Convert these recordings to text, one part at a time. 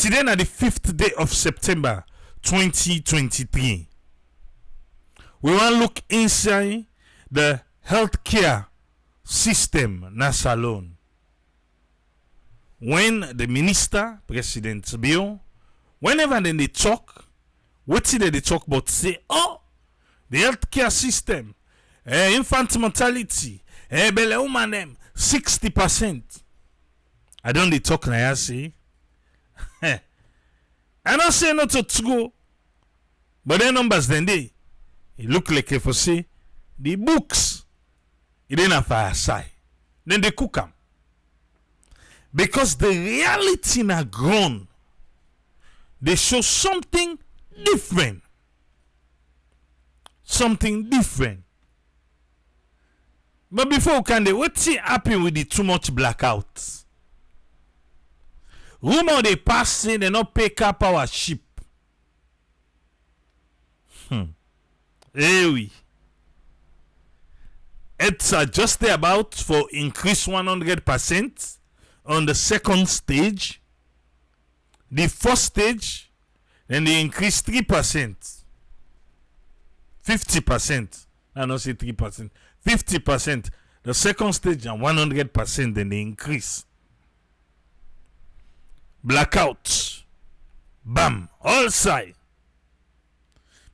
Today na the 5th day of September 2023. We want to look inside the healthcare system na salon. When the minister, President Bill, whenever they talk, what did they talk about? Say, oh, the healthcare system, infant mortality, belle woman, 60%. I don't they talk now, I say. I don't say not to go, but the numbers then they look like if I say the books, it ain't a fire side. Then they cook them. Because the reality na grown, they show something different. Something different. But before can they what's happen with the too much blackout? Rumor they pass say they not pay car power ship. Eh oui. It's just about for increase 100%. On the second stage, the first stage, then they increase 3%, 50%. I don't say 3%, 50%. The second stage and 100%, then they increase. Blackout, bam, all side.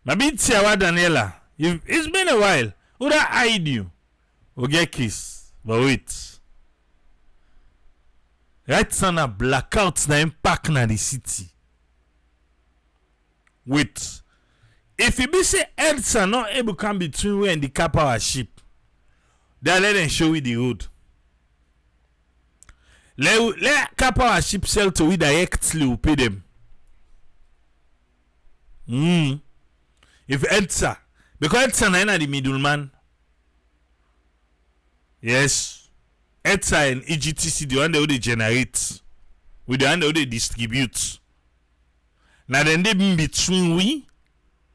Maybe Tiawa Daniela, it's been a while. Would I hide you? Or get kiss? But wait. Right sana blackouts na impact na the city. Wait. If you be say heads are not able to come between we and the car power ship, then let them show you the road. Let car power ship sell to we directly, we pay them. If heads are, because heads are not the middleman. Yes. ETSA and EGTC, the one they generate, with the one they distribute. Now then they be between we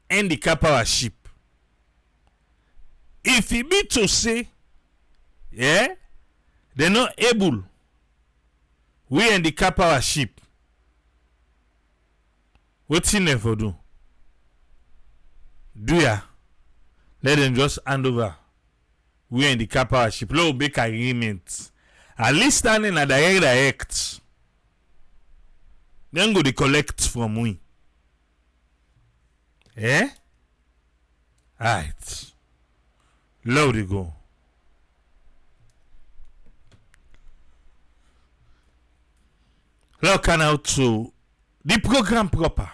and the car power ship. If it be to say, yeah, they're not able, we and the car power ship, what's in there for do? Do ya? Let them just hand over. We in the car power ship. Let's make agreement. At least standing a direct. Then go to collect from we. Eh? Alright. Loud you go. Look now to the program proper.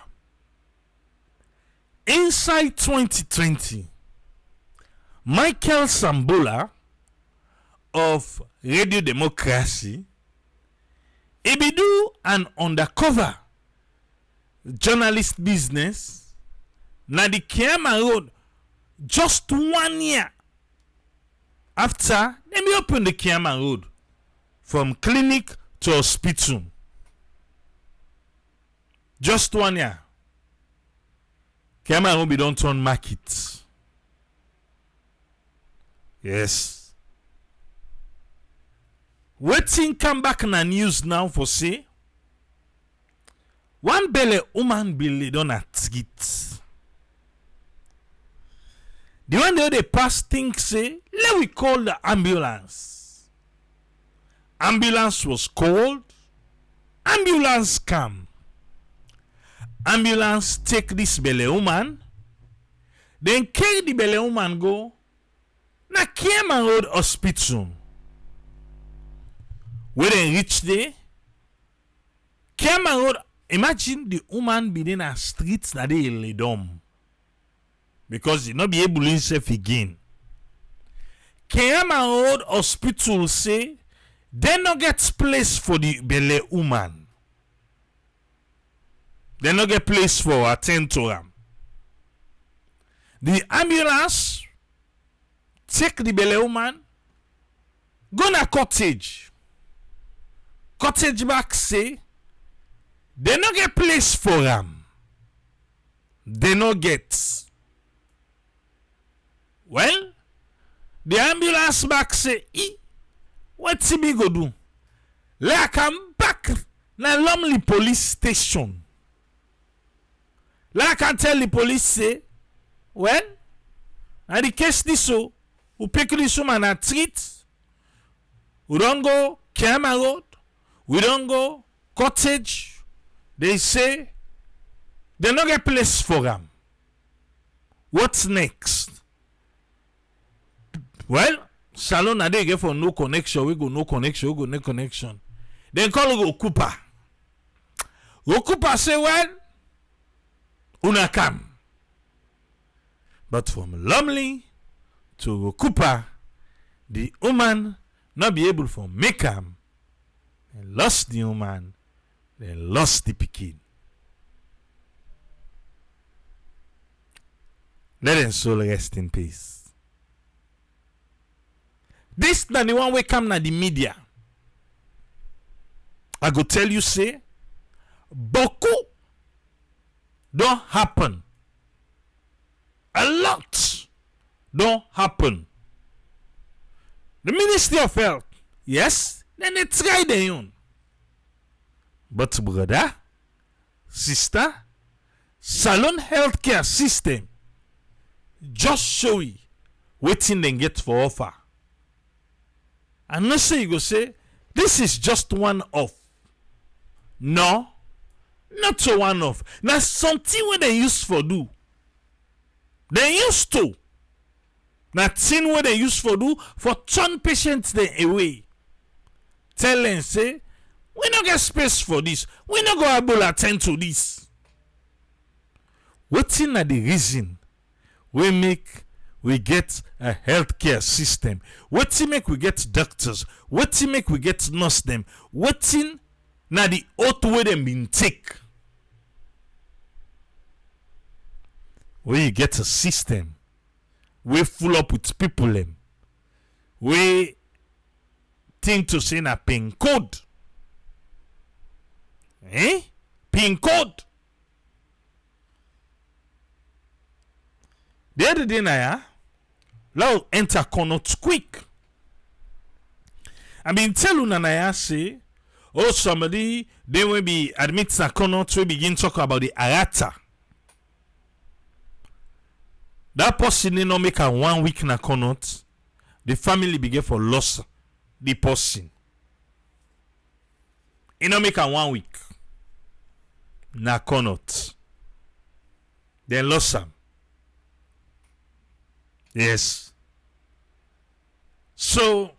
Inside 2020. Michael Sambola of Radio Democracy, he be do an undercover journalist business na the Kiama Road just 1 year after they be open the Kiama Road from clinic to hospital. Just 1 year. Kiama Road be don't turn market. Yes. Waiting come back na news now for say one belle woman belly don at it. The one they pass think say let we call the ambulance. Ambulance was called. Ambulance come. Ambulance take this belle woman. Then carry the belle woman go na Kiama Road Hospital. When they reach there, Kiama Road, imagine the woman be in a street that they lay down. Because he not be able to himself again. Kiama Road Hospital say they not get place for the belle woman. They not get place for attend to her. The ambulance take the belle woman, go na cottage. Cottage back say they no get place for them. They no get. Well, the ambulance back say, what's he go do? Let come back na Lumley police station. Like I can tell the police say, well, and the case this so, we pick this woman and treat. We don't go Kema Road. We don't go Cottage. They say they don't get place for them. What's next? Well, Salon they get for no connection. We go no connection. We go no connection. Then call Okupa. Okupa say, well, una come. But from Lumley to Okupa, the woman not be able to make him. They lost the woman. They lost the pikin. Let them soul rest in peace. This na the one way come na the media. I go tell you say, beaucoup don't happen. A lot don't happen. The Ministry of Health, yes, then they try their own. But brother, sister, Salon healthcare system just show you waiting they get for offer. And not say you go say, this is just one off. No, not so one off. Now something what they use for do. They used to. Now thing what they use for do for turn patients they away. Tell them say, we not get space for this. We not go able to attend to this. Waiting at the reason we get a healthcare system. Waiting make we get doctors. Waiting make we get nurse them. Waiting na the oath way them been take. Where you get a system we full up with people them. We think to say na pin code. Pin code. The other day now, now enter cannot quick. I mean tell you na say, oh somebody they will be admit na cannot we begin talk about the arata. That person they not make a 1 week na cannot. The family begin for loss the person. It not make a 1 week na cannot. Then lost some. Yes. So,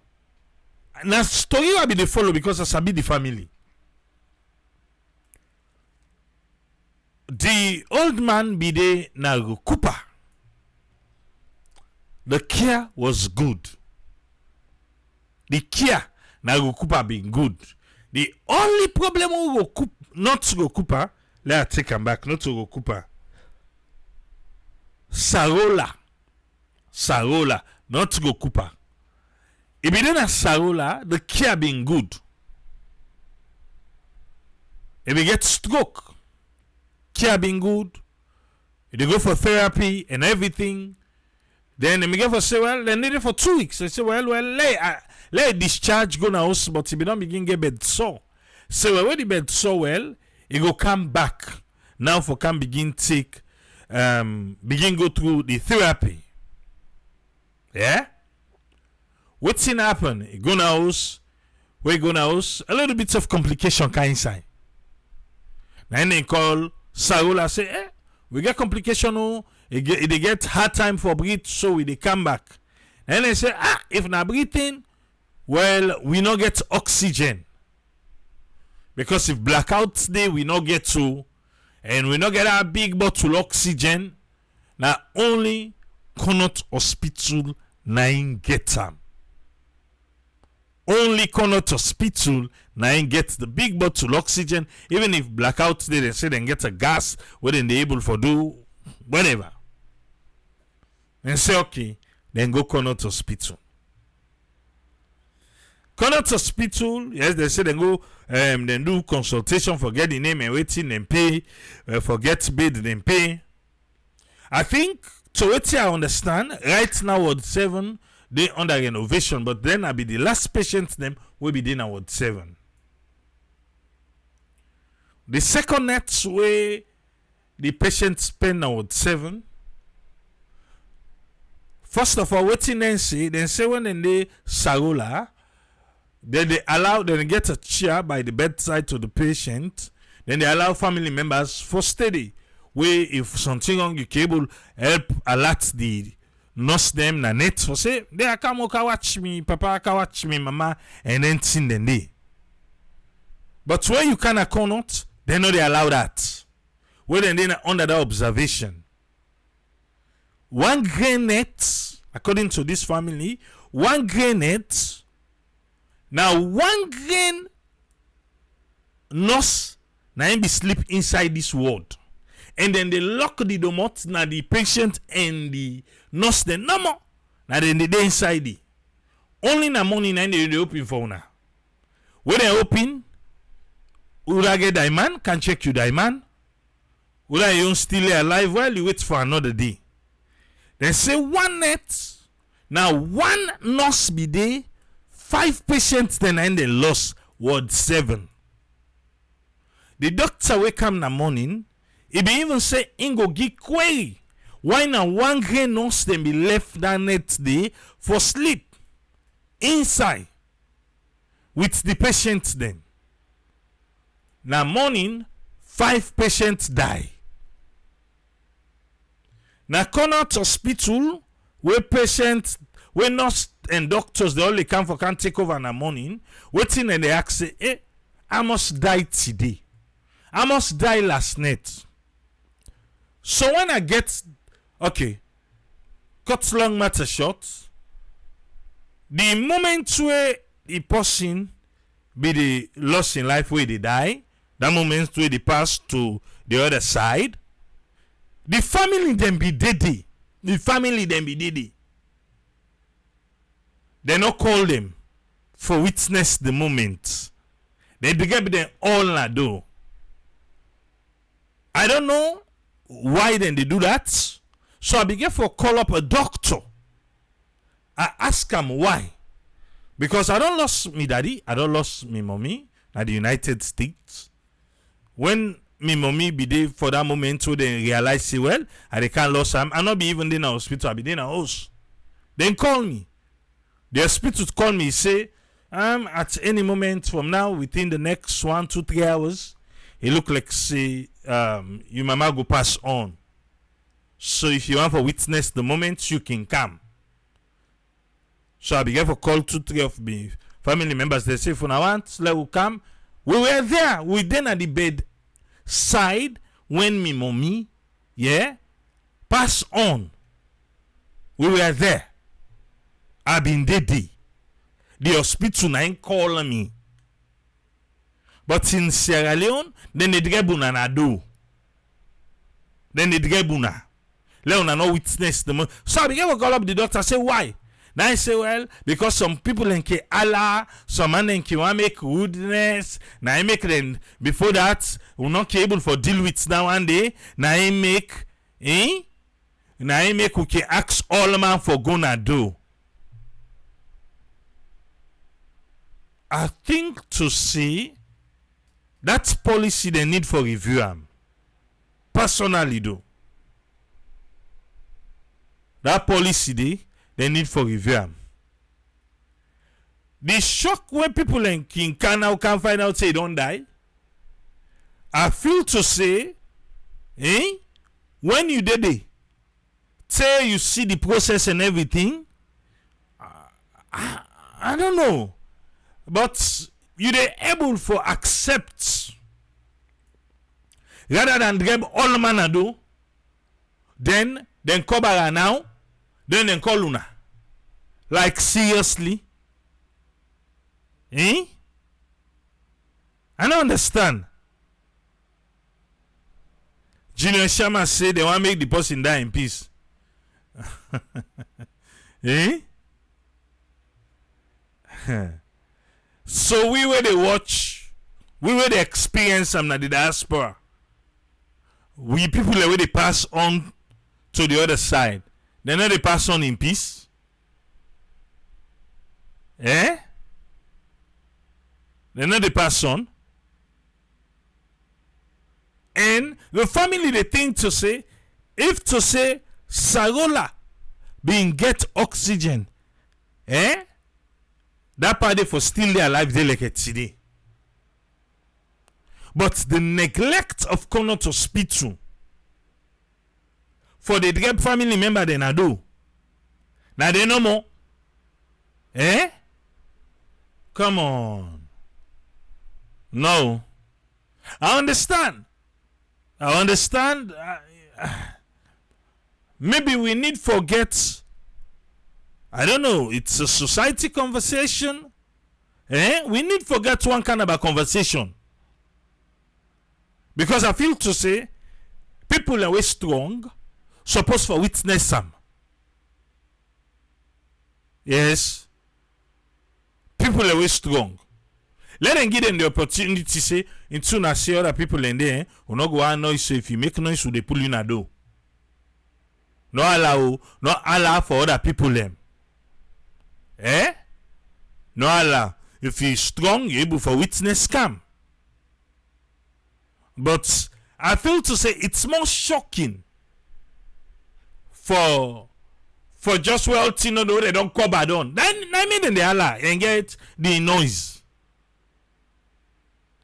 now story will be the follow because I sabi the family. The old man be there na Cooper. The care was good. The care na Cooper being good. The only problem we go not to go Cooper, let us take him back, not to go Cooper. Sarola, not to go Cooper. If you don't Sarola, the care being good. If you get stroke, care being good. If they go for therapy and everything, then they get for say, well, they need it for 2 weeks. They say, well, let discharge go now, but if you don't begin get bed sore. So when the bed sore well, it go come back. Now for can begin take begin go through the therapy. Yeah? What's in happen? You go now house, we go now house, a little bit of complication can inside. Then they call Sarola say, we get complication, oh, they get hard time for breathe, so they come back. And they say, if not breathing, well, we not get oxygen. Because if blackouts day we not get to, and we not get a big bottle oxygen, now only Connaught Hospital nine get them. Only Connaught Hospital nine get the big bottle oxygen. Even if blackouts day they say they get a gas, where they able for do whatever. And say okay, then go Connaught Hospital. Connaught Hospital, yes, they say they go then do consultation for get the name and waiting and pay, for get bid and pay. I think to what I understand, right now Ward 7 they under renovation, but then I be the last patient them will be in Ward 7. The second night where the patient spend about 7. First of all, what they say when they sarola, then they get a chair by the bedside to the patient. Then they allow family members for steady. Where if something wrong, you cable help alert the nurse them na net for say they come watch me, papa watch me, mama, and then sing the day. But when you cannot, they know they allow that. Well, then they're under the observation. 1 grain net, according to this family, 1 grain net. Now 1 grain nurse now be sleep inside this ward, and then they lock the domot now the patient and the nurse then no more. Now then they inside it. Only in the morning and they open for now. When they open, Ura get diamond, can check you diamond. Ura you still alive while you wait for another day. They say 1 net. Now 1 nurse be there, 5 patients then and they lost ward 7. The doctor wake up in the morning, he be even say ingo give query. Why now 1 grain nurse then be left that next day for sleep inside with the patients then. Now morning 5 patients die. Now Connaught Hospital where patients, where nurse and doctors they only come for can take over in the morning, waiting and they ask say, hey, I must die today. I must die last night. So when I get cut long matter short, the moment where the person be the loss in life where they die, that moment where they pass to the other side, the family then be dead. The family then be dead. They not call them for witness the moment. They begin them all na do. I don't know why then they do that. So I began for call up a doctor. I ask him why. Because I don't lost me daddy, I don't lost me mommy at the United States. When me mommy be there for that moment so they realize say well, I can't lose him. I not be even in the hospital, I be in a house. Then call me. The hospital call me, say, at any moment from now, within the next 1, 2, 3 hours, it look like say your mama go pass on. So if you want to witness the moment, you can come. So I began to call 2, 3 of me family members. They say, for I want, let we come. We were there. We then at the bed side when me mommy, pass on. We were there. I been dead. The hospital now call me. But in Sierra Leone, then they drebuna na do. Then they drebuna. Leone no witness the moment. So I began to call up the doctor. Say why? Now I say well because some people in Allah, some man in want make goodness. Now I make them before that we not able for deal with now one day. Now I make Now I make we can ask all man for gonna do. I think to see that policy they need for review them. Personally though. That policy they need for review them. The shock when people in King can now can find out say they don't die. I feel to say, when you did it, say you see the process and everything, I don't know. But you they able for accept rather than grab all man do, then Kobara now, then call Luna. Like seriously? I don't understand. Junior Sharma say they want to make the person die in peace. So we were the watch, we were the experience the diaspora. We people where they pass on to the other side. They know they pass on in peace. They know they pass on. The family they think to say, if to say Sarola being get oxygen, that party for still their life they like it today. But the neglect of Connaught Hospital for the Dreb family member they na do. Now they no more. Come on. No. I understand. Maybe we need forget. I don't know. It's a society conversation. We need forget one kind of a conversation. Because I feel to say, people are way strong, supposed for witness some. Yes. People are way strong. Let them give them the opportunity to say, in soon as see other people in there, will not go on noise, so if you make noise, will they pull you in a door? No allow for other people them. No allow. If you're strong, you're able for witness scam. But I feel to say it's more shocking for just well to know they don't cover down. I mean they allow and get the noise.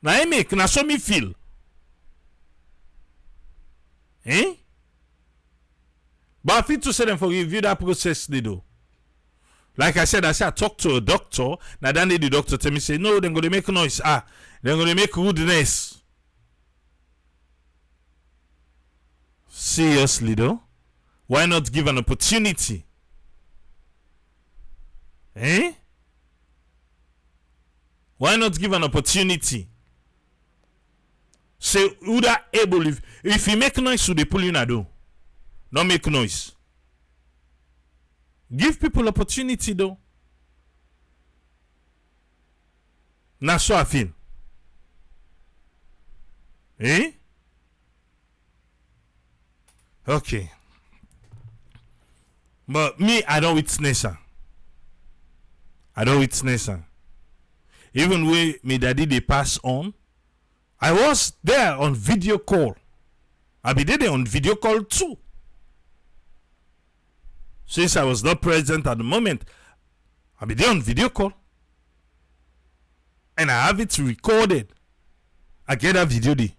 Now I make na so me feel. But I feel to say them for review that process they do. Like I said, I talk to a doctor. Now then the doctor tell me say no, they're gonna make noise. They're gonna make rudeness. Seriously though, why not give an opportunity? Why not give an opportunity? Say who that able if you make noise, should they pull you in a door? Don't make noise. Give people opportunity though. That's so I feel. Okay. But me, I don't witness her. Even when my daddy they pass on, I was there on video call. I be there on video call too. Since I was not present at the moment, I'll be there on video call. And I have it recorded. I get that video there.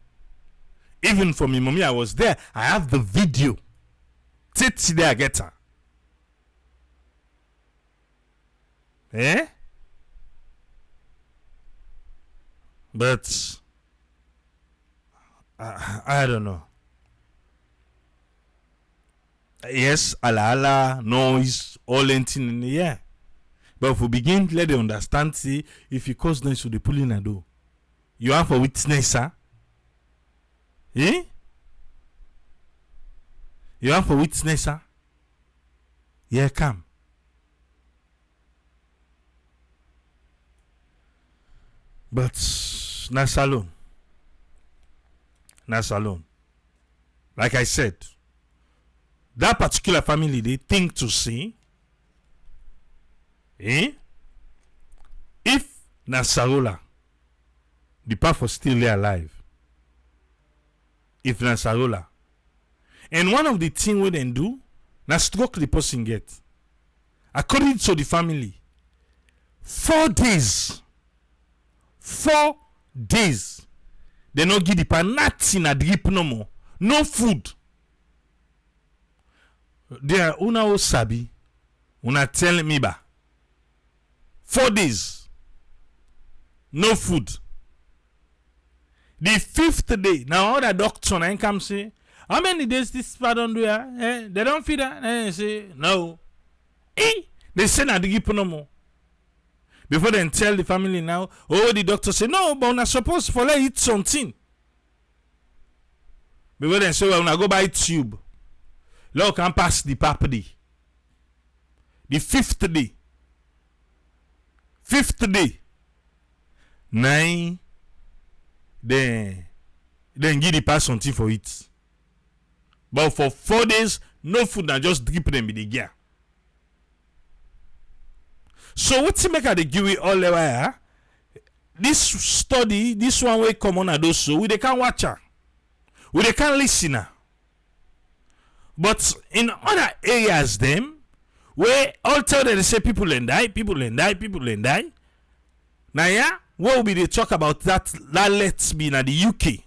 Even for me, mommy, I was there. I have the video. Tits there, I get her. But I don't know. Yes, ala noise, all anything in the air. But if we begin, let them understand, see, if you cause noise, so they pull in a door. You have a witness, huh? You have a witness, huh? Yeah, come. But not alone. Like I said, that particular family, they think to see if Nasarola, the path was still there alive. If Nasarola. And one of the things we then do, na stroke the person get. According to the family, 4 days. 4 days. They no give the pan nothing a drip no more. No food. There una o sabi. Una tell me ba. 4 days. No food. The 5th day, now all the doctor and come say, how many days this pardon do ya? They don't feed her. They say, no. They say na drip no more. Before they tell the family now, the doctor say, no, but we're supposed to let eat something. Before they say, well, we're go buy tube. Lord can pass the property. The 5th day. 5th day. 9. Then give the pass something for it. But for 4 days, no food and just drip them with the gear. So what's the make of the give all the way? This study, this one way come on at those so we they can watch her. We they can't listen now. But in other areas, them where all tell them they say people and die. Now yeah, what will be they talk about that let's be in the UK?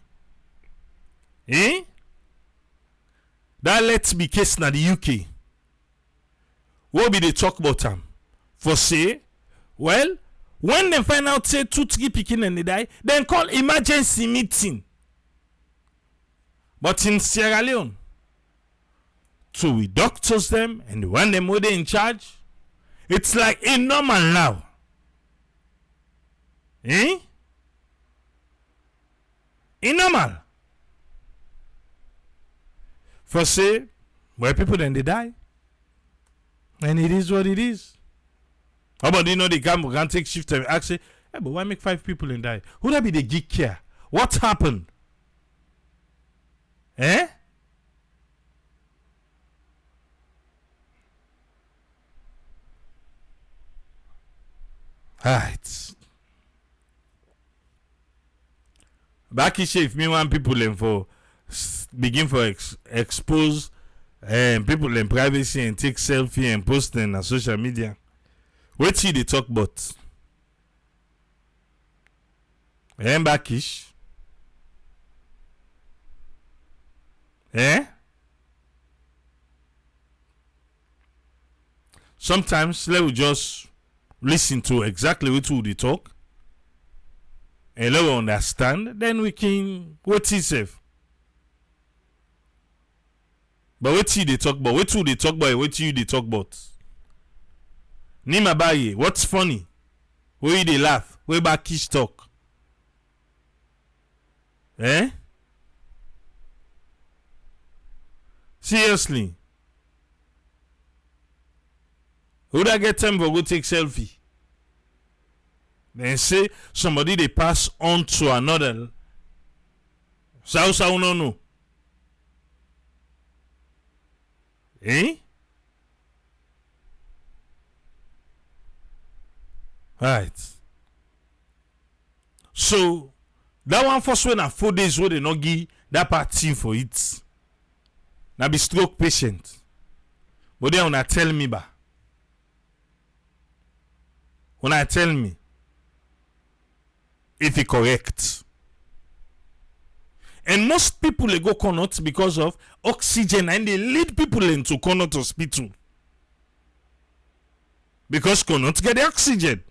That let's be case in the UK. What will be they talk about them? For say, well, when they find out say 2-3 picking and they die, then call emergency meeting. But in Sierra Leone, so we doctors them and the one them were in charge. It's like a normal now. A normal. For say, where people then they die. And it is what it is. How about they can take shift and ask say, hey, but why make 5 people and die? Who that be the geek care? What happened? Right. Back if me want people and for begin for expose people in privacy and take selfie and post them on social media. What see they talk about? Backish. Sometimes let we just listen to exactly what they talk and let we understand, then we can what is safe. But what they talk about? What they talk about? What you they talk about? Nima baye, what's funny? Where they laugh? Where Backish talk? Seriously. Who that get time for go take selfie? Then say somebody they pass on to another. So no. Right. So that one first when 4 days where they not give that part team for it. Now be stroke patient. But then when I tell me ba. When I tell me if it correct. And most people they go Connaught because of oxygen and they lead people into Connaught hospital. Because Connaught get the oxygen.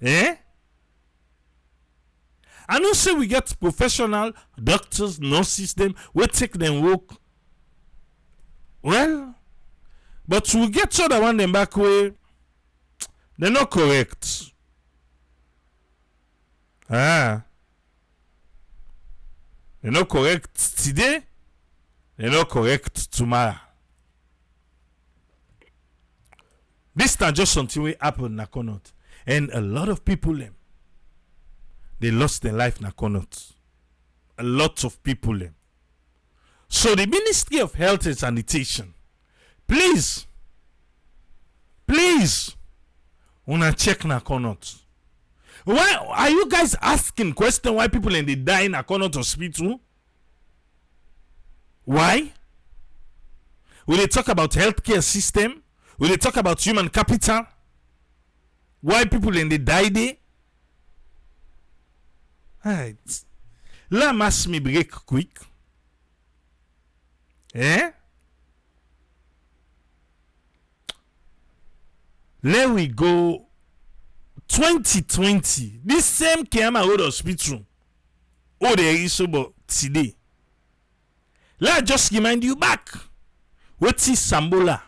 I know say we get professional doctors, nurses, them, we take them work. Well, but we get other one them back way. They're not correct. They're not correct today. They're not correct tomorrow. This is just something will happen na Connaught. And a lot of people they lost their life na Connaught. A lot of people So the Ministry of Health and Sanitation, please, wanna check na Connaught. Why are you guys asking question why people they die in a Connaught hospital? Why? Will they talk about healthcare system? Will they talk about human capital? Why people they die there? Alright. Let me break quick. Let we go 2020. This same Kiama Road Hospital. Oh, there is about today. Let just remind you back. What is Sambola?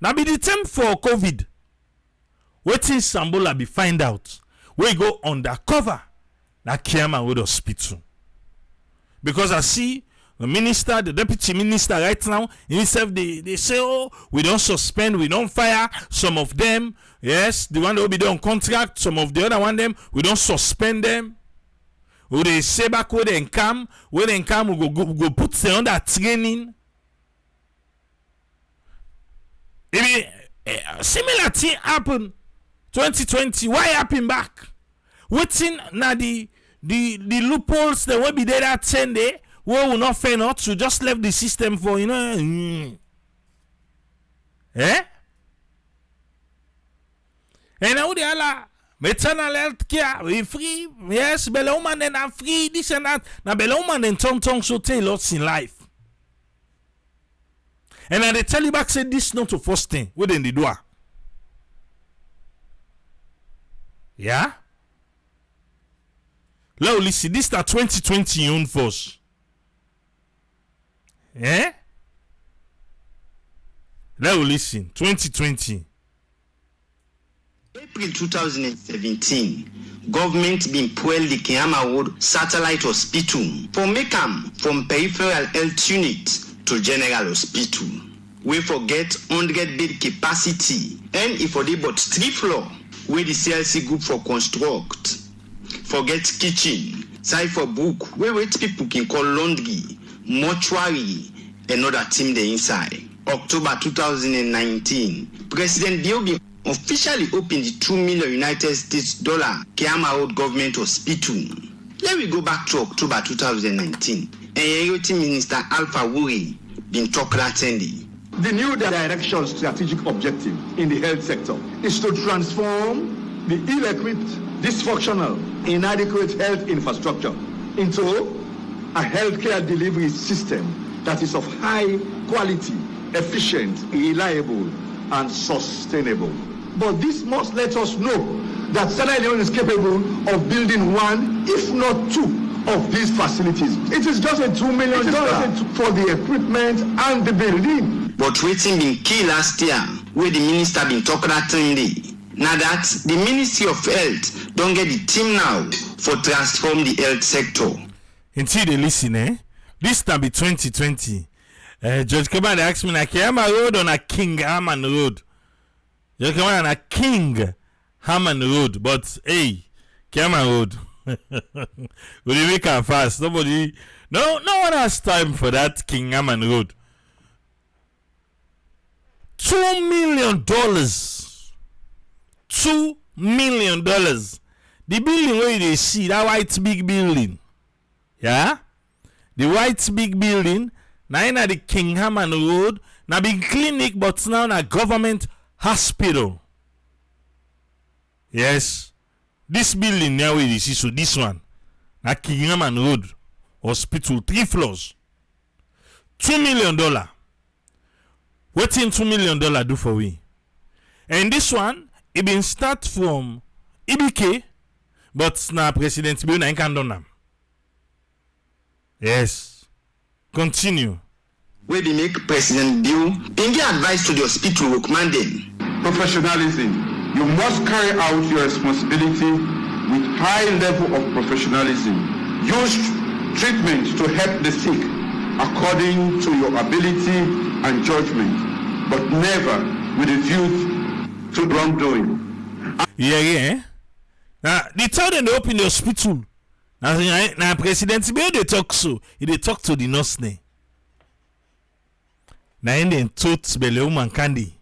Now be the time for COVID. What is Sambola be find out? We go undercover. Na Kiama Road Hospital. Because I see the minister, the deputy minister right now, himself, they say, oh, we don't suspend, we don't fire some of them. Yes, the one that will be on contract, some of the other one them, we don't suspend them. Or they say back where they come, we go put them under training. Similar thing happen 2020. Why happen back? Waiting na the the loopholes that will be there at 10 day, we will not fail not to just left the system for, Eh? And now they are maternal health care, we free. Yes, Bella woman then are free, this and that. Now Bella woman then tongue so tell lots in life. And now they tell you back say this not to first thing within the door. Yeah? Now listen, this is 2020 own force. Eh? Now listen, 2020. April 2017, government been pull the Kiyama Road Satellite Hospital for make am from peripheral health unit to general hospital. We forget 100 bed capacity and if for the but 3 floor where the CLC group for construct. Forget kitchen, side for book where people can call laundry, mortuary, another team the inside. October 2019, President Biobi officially opened the $2 million United States Kiyama Road Government Hospital. Let me go back to October 2019. And Security Minister Alpha Wuri been talking attending. The new direction strategic objective in the health sector is to transform the ill-equipped, dysfunctional, inadequate health infrastructure into a healthcare delivery system that is of high quality, efficient, reliable, and sustainable. But this must let us know that Leone is capable of building 1, if not 2, of these facilities. It is just a $2 million for the equipment and the building. But waiting been key last year, where the minister been talking that time. Now that the Ministry of Health don't get the team now for transform the health sector. Until they listen, this time be 2020. Judge Kaban asked me, na Kiyama Road or a King Harman Road? Judge Kaban na King Harman Road, but hey, Kiyama Road. Will you make it fast? No one has time for that King Harman Road. $2 million. $2 million. The building where you see, that white big building. Yeah? The white big building. Now in the King Harman Road. Now big clinic, but now a government hospital. Yes. This building now where you see, so this one. Now King Harman Road Hospital, 3 floors. $2 million. What in $2 million do for we? And this one, it been start from EBK, but now President Bill na can do. Yes. Continue. Where they make President Bill, in the advice to the hospital recommending professionalism. You must carry out your responsibility with high level of professionalism. Use treatment to help the sick according to your ability and judgment, but never with a view to wrongdoing. Yeah. Now, they tell them to open the hospital. Now, President Bill, they talk so. They talk to the nurse. Now, in the totes, woman candy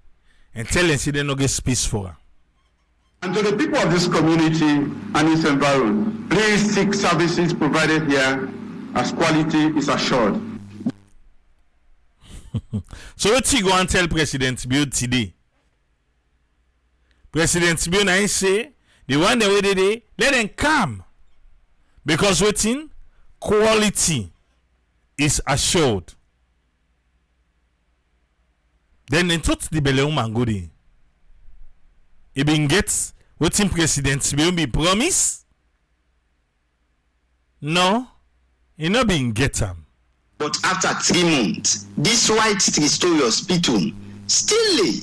and tell them they no get space for her. And to the people of this community and its environment, please seek services provided here as quality is assured. So what you go and tell President Bill today? President Bill now say the one that way they let them come because waiting quality is assured. Then they told the Bele woman go there. It been gets waiting President Bill be promise. No, it not being get them. But after 3 months, this white 3-story hospital still lay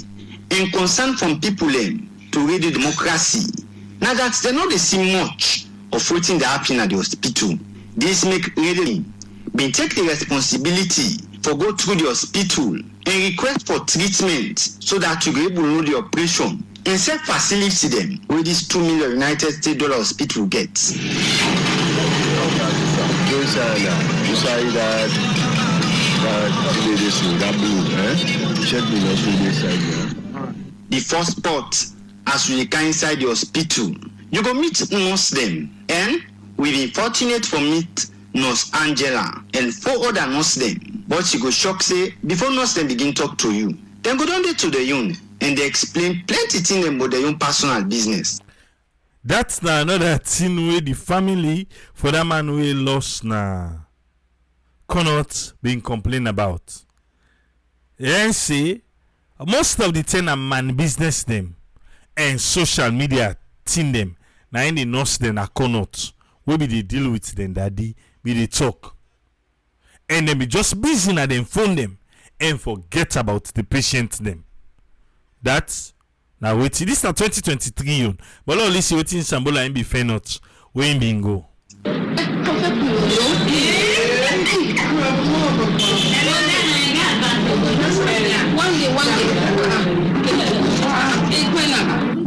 in concern from people to read the democracy. Now that they know they see much of waiting that happen at the hospital. This make really been take the responsibility for go through the hospital and request for treatment so that you be able to know the operation. Instead facility them where this $2 million United States hospital gets. The first spot as we can inside the hospital, you go meet most them and we be fortunate for meet Nurse Angela and 4 other nurse them. But she go shock say before nurse them begin talk to you, then go down there to the Leone and they explain plenty things about their own personal business. That's na another thing where the family for that man we lost na cannot being complained about. And say most of the time a man business them and social media team them na in the nurse them a cannot we be they deal with them daddy be they talk and then be just busy na them phone them and forget about the patient them. That's now wait, this is 2023 but all listen waiting Sambola and be fair not when bingo.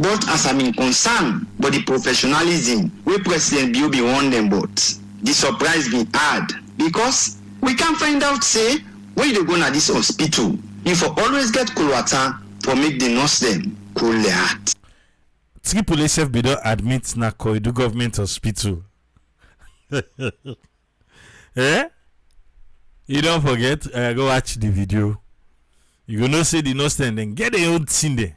But as I'm in concern but the professionalism we President Biobi warn them about, the surprise be hard because we can find out say when they go to this hospital you for always get cool water for make the nurse them cool their heart. Triple SF be don't admit na Koidu government hospital. Eh? You don't forget, go watch the video. You gonna say the nurse then get the old thing there.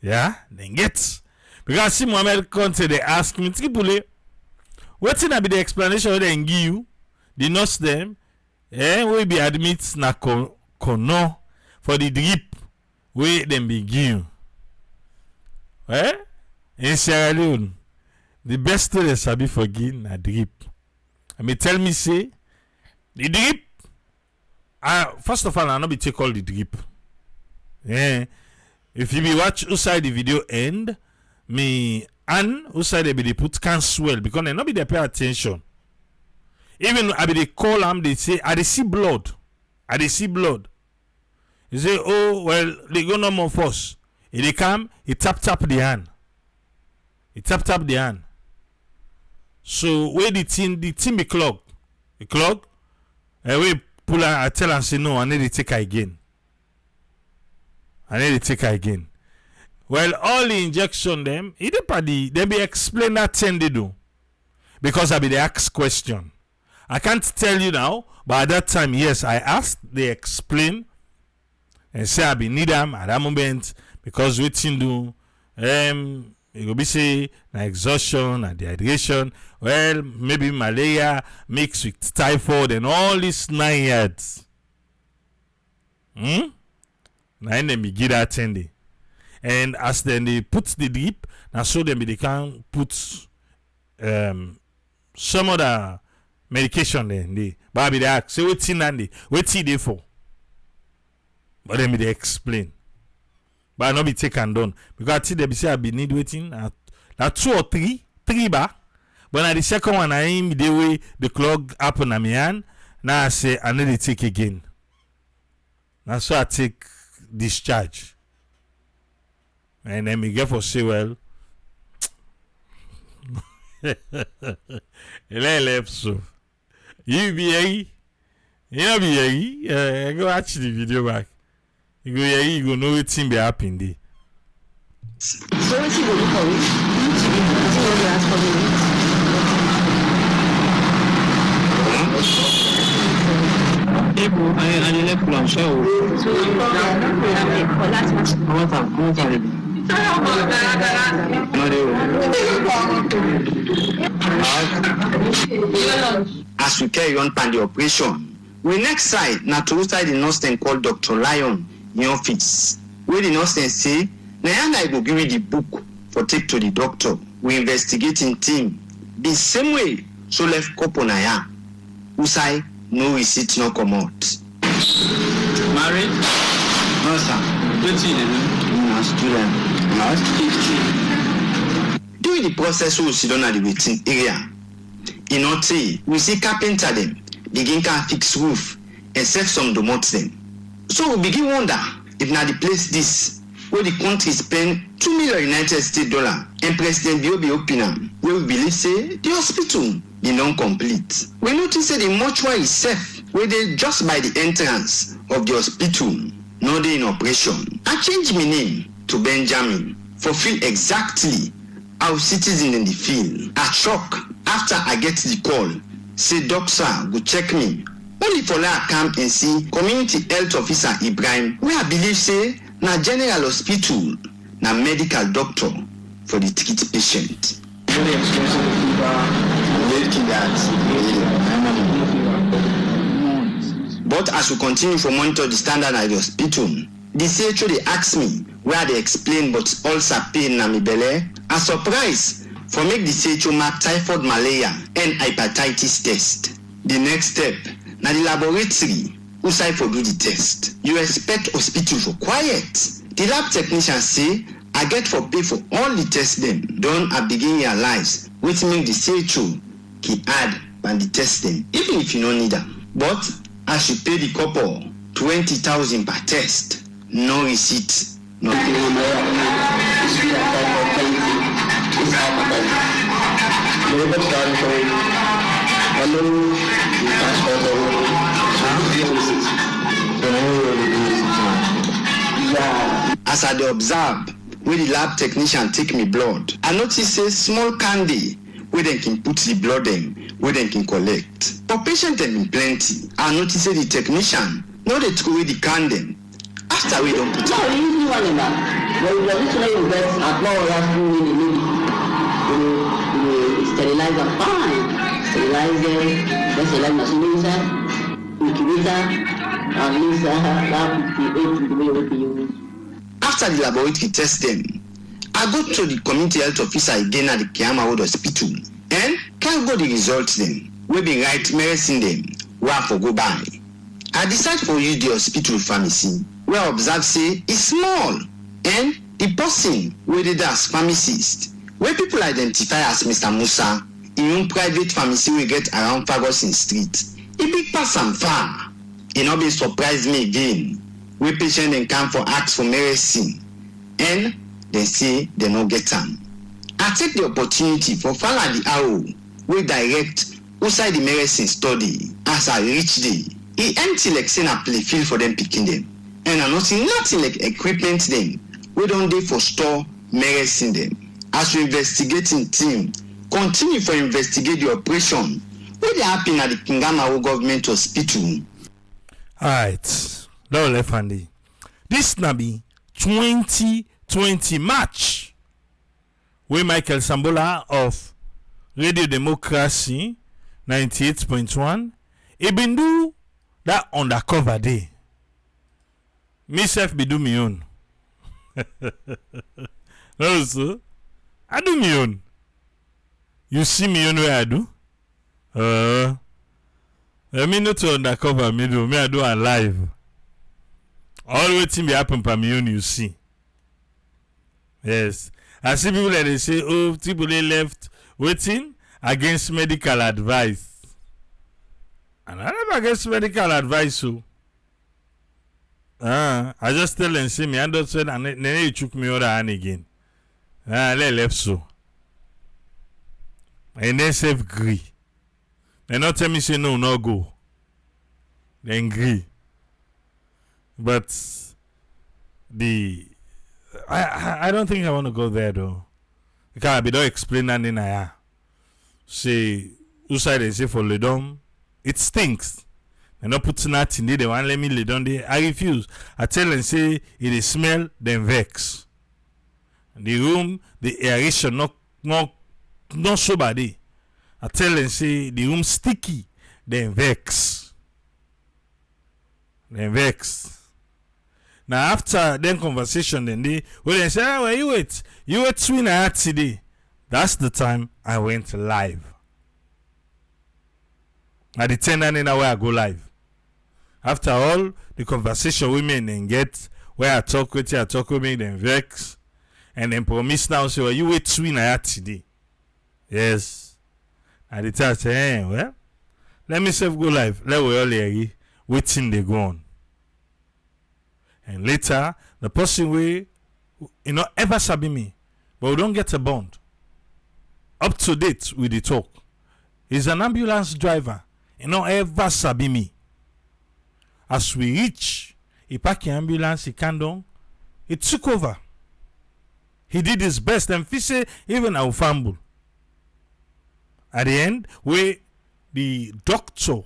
Yeah, then get. Because see Mohammed Conte they ask me, Triple, what's in be the explanation they give you? The nurse them, will be admit na kono for the drip where them begin. In Sierra Leone, the best story sabi forgive na drip. I mean tell me say the drip. First of all, I not be take all the drip. If you be watch outside the video end, me and outside they be they put can swell because they not be they pay attention. Even I be they call them, they say I they see blood. I they see blood. You say, oh well, they go no more force. If they come, he tap the hand. He tap the hand. So where the thing be clogged. The clog. And we pull and I tell and say no, I need to take her again. Well, all the injection them, they be explain that thing they do. Because I be the ask question. I can't tell you now, but at that time, yes, I asked, they explain and say I be need them at that moment because waiting do it will be say na exhaustion and dehydration, well maybe malaria mixed with typhoid and all these 9 yards. Now them be give that thing. And as then they put the drip, now so them they can put some other medication then they but be they ask say waiting they for. But then they explain. But I not be taken down. Because I think they be say I be need waiting at 2 or 3 bar. But at the second one I aim the way the clog happen on my hand. Now I say I need to take again. Now so I take discharge. And then me get for say well. Left so. You be here. You know be here. Go watch the video back. You go know what be happening there. So what you go do for me? You go ask for me. I left from show. So for last match. As we carry on pan the operation, we next side now to outside the nurse then called Dr. Leone in office. Where the nurse then say, now I go give you the book for take to the doctor. We investigating team. The same way, so left couple na ya. Usai no receipt no come out. Married? No sir. 20 no student. No 15. During the process we sit down at the waiting area. In not say we see carpenter them begin can fix roof and set some domots them. So we begin wonder if now the place this where the country spend $2 million United States dollar and President Biobi open where we believe say the hospital be non-complete. We notice that the mortuary is safe where they just by the entrance of the hospital, no day in operation. I changed my name to Benjamin for feel exactly our citizens in the field. I shock after I get the call. Say doctor go check me. Only for I come and see community health officer Ibrahim, where I believe say na general hospital, na medical doctor for the treat patient. But as we continue to monitor the standard at the hospital, the CHO they ask me where they explain but also pain na mi belle. A surprise for make the CHO mark typhoid, malaria and hepatitis test. The next step, na the laboratory who side for do the test. You expect hospital for quiet. The lab technician say I get for pay for all the tests them. Don't I begin realize which make the CHO he add and the test them, even if you don't need them. But I should pay the couple 20,000 per test. No receipt. No. As I dey observe where the lab technician take me blood, I notice a small candy where they can put the blood in, where they can collect. For patient dem plenty, I notice the technician no dey throw away the candy after we don't put it. No, we usually want it back. But we traditionally invest at more we sterilize them fine. Sterilize them, then sterilize machine incubator, at least that would be able to use. After the laboratory test them, I go to the community health officer again at the Kiama Road Hospital and can't go the results them. We be right medicine them where for go by. I decide for use the hospital pharmacy where I observe say it's small and the person where they as pharmacist where people identify as Mr. Musa in own private pharmacy we get around Ferguson Street. It big pass and far. It not be surprise me again. We patient then come for ask for medicine and they say they no get them. I take the opportunity for follow the arrow we direct outside the medicine study. As I reach there, it empty like saying a play field for them picking them. And I nothing like equipment them. We don't dey for store medicine them. As we investigating team, continue for investigate the operation. What they happen at the Kingamaru government hospital. Alright, now left handy. This na be 2020 March where Michael Sambola of Radio Democracy 98.1 he been do that undercover day. Myself be do me own. Also, I do me own. You see me own where I do? I mean not to undercover me do. Me I do a live. All waiting be happen for me own you see. Yes. I see people that they say, oh, people they left waiting against medical advice. And I never against medical advice, so. I just tell them, see me, and that's when and then you took me other hand again. They left so. And then say agree. They not tell me say no, no go. They agree. But I don't think I want to go there though. Because I be don't explain anything I say who side they say for Leone, it stinks. They not put nothing there, they want let me Leone there. I refuse. I tell them say it smell, then vex. The room, the aeration not so bad. I tell them say the room sticky, then vex. Then vex. Now after then conversation then they say, oh, well, you wait twin I had today. That's the time I went live. At the 10 and where I go live. After all the conversation women then get where I talk with me, then vex. And then promise now say, well, you wait twin I had today. Yes. At the time I say, hey, well, let me self go live. Let we all hear waiting they go on. And later, the person will ever sabi me, but we don't get a bond. Up to date with the talk. He's an ambulance driver. Ever sabi me. As we reach, he pack the ambulance, he can't down. He took over. He did his best, and Fisher even a fumble. At the end, where the doctor,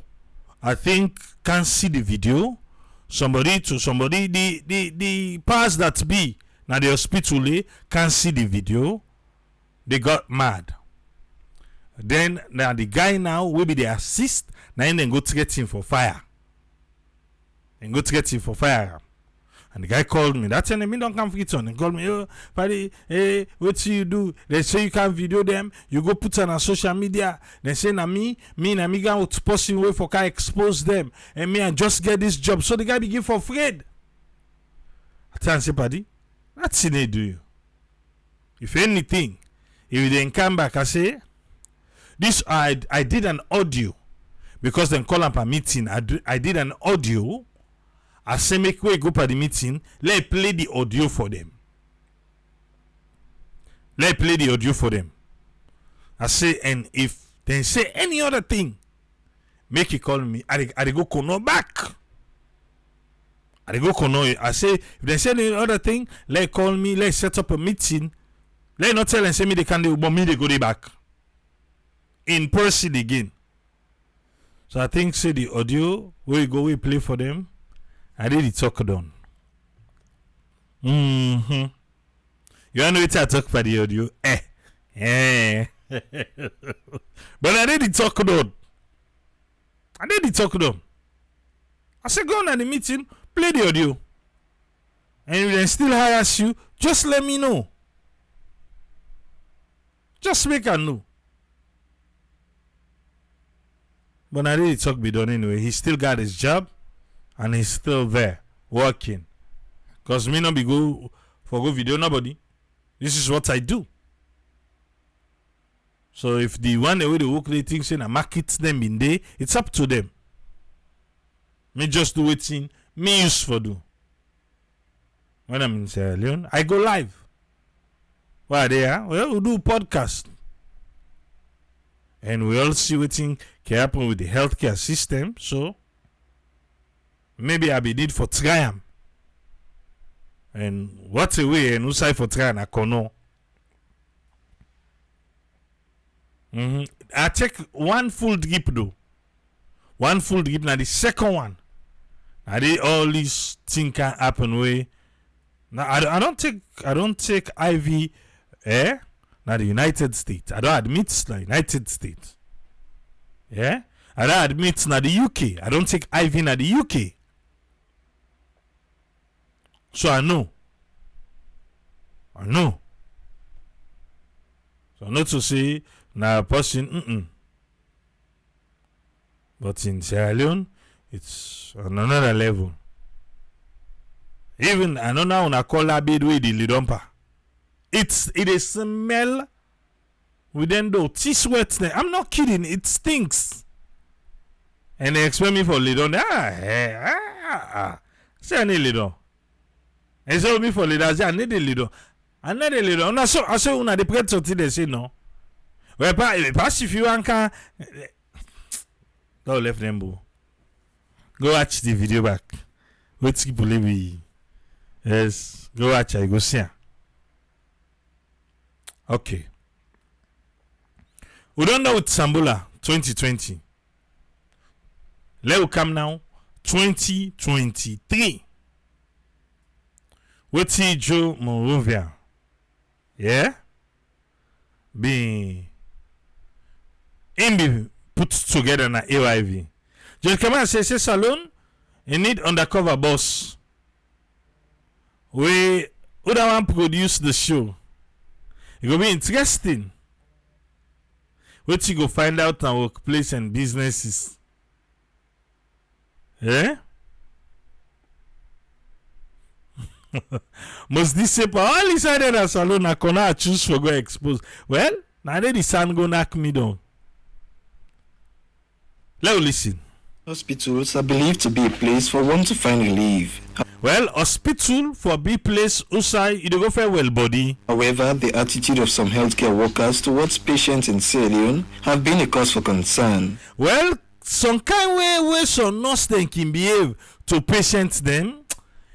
I think, can see the video. Somebody, the powers that be now the hospital can see the video. They got mad. Then now the guy now will be the assist. Now then go to get him for fire. And go to get him for fire. And the guy called me. That time me don't come fit on. And called me, oh, buddy, hey, what you do? They say you can video them. You go put on social media. They say na me going to post in way for can expose them. And me and just get this job. So the guy begin for afraid. I tell him, say, buddy, that's in it do you. If anything, if you then come back, I say, this I did an audio because then call up a meeting. I did an audio. I say make way go for the meeting. Let play the audio for them. Let play the audio for them. I say, and if they say any other thing, make it call me. I go kono back. I go kono. I say if they say any other thing, let call me. Let set up a meeting. Let not tell and say me they can do, but me they go there back in person again. So I think say the audio where you go we play for them. I did the talk done. You know what I talk for the audio? But I did the talk done. I said go on at the meeting, play the audio. And if they still harass you, just let me know. Just make her know. But I did the talk be done anyway. He still got his job. And he's still there working. Because me not be go for go video nobody. This is what I do. So if the one way they work they think saying I market them in day, it's up to them. Me just do waiting. Me use for do. When I'm in Sierra Leone, I go live. Why they are? Well, we do podcast. And we all see what thing can happen with the healthcare system. So maybe I be need for try am. And what's a way and who say for try and I kono. I take one full drip though. One full drip now the second one. I did all these things can happen way. Now I don't take IV now the United States. I don't admit the United States. Yeah? I don't admit now the UK. I don't take IV now the UK. So I know. So not to say now a person But in Sierra Leone, it's on another level. Even I know now when I call that bed with the lidumpa. It is smell within the tea sweat. I'm not kidding, it stinks. And they expect me for lidon. Say I need lidon. And so me for lidon, I need the lidon. I need the lidon. I saw una the preto they say no. Well, pass if you can go left them boo. Go watch the video back. Wait keep believe. Yes, go watch I go see. Okay. We don't know with Sambula 2020. Let us come now 2023. What see Joe Monrovia? Yeah? Be put together na AIV. Just come and say salon, you need undercover boss. We other one produce the show. It will be interesting. What you go find out in workplace and businesses. Eh? Must this say all decided as alone I cannot choose for go expose. Well, now the sun go knock me down. Let us listen. Hospitals are believed to be a place for one to find relief. Well, hospital for be place outside you go for well body. However, the attitude of some healthcare workers towards patients in Sierra Leone have been a cause for concern. Well, some kind way some nurse then can behave to patients them,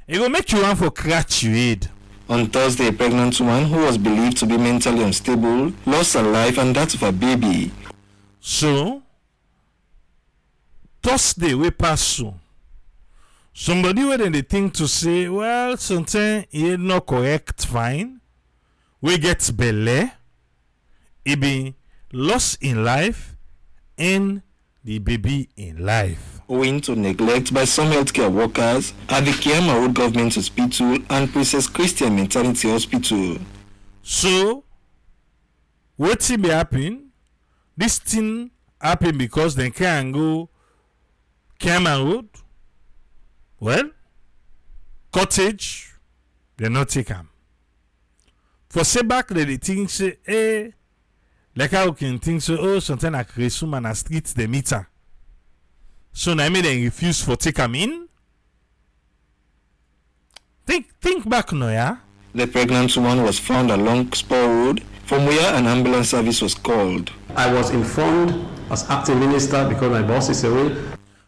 it will make you want for scratch your head. On Thursday, a pregnant woman who was believed to be mentally unstable lost her life and that of her baby. So, Thursday we pass so. Somebody where they think to say, well, something is not correct, fine. We get belly, it be lost in life and the baby in life. Owing to neglect by some healthcare workers at the Kiama Road Government Hospital and Princess Christian Maternity Hospital. So, what be happen? This thing happen because they can't go Kiama Road. Well, cottage, they not take them. For say back they think say, hey, like how can think so, oh, something like Resum and a street the meter. So now they refuse for take them in. Think back now, yeah? The pregnant woman was found along Spur Road from where an ambulance service was called. I was informed as acting minister because my boss is away.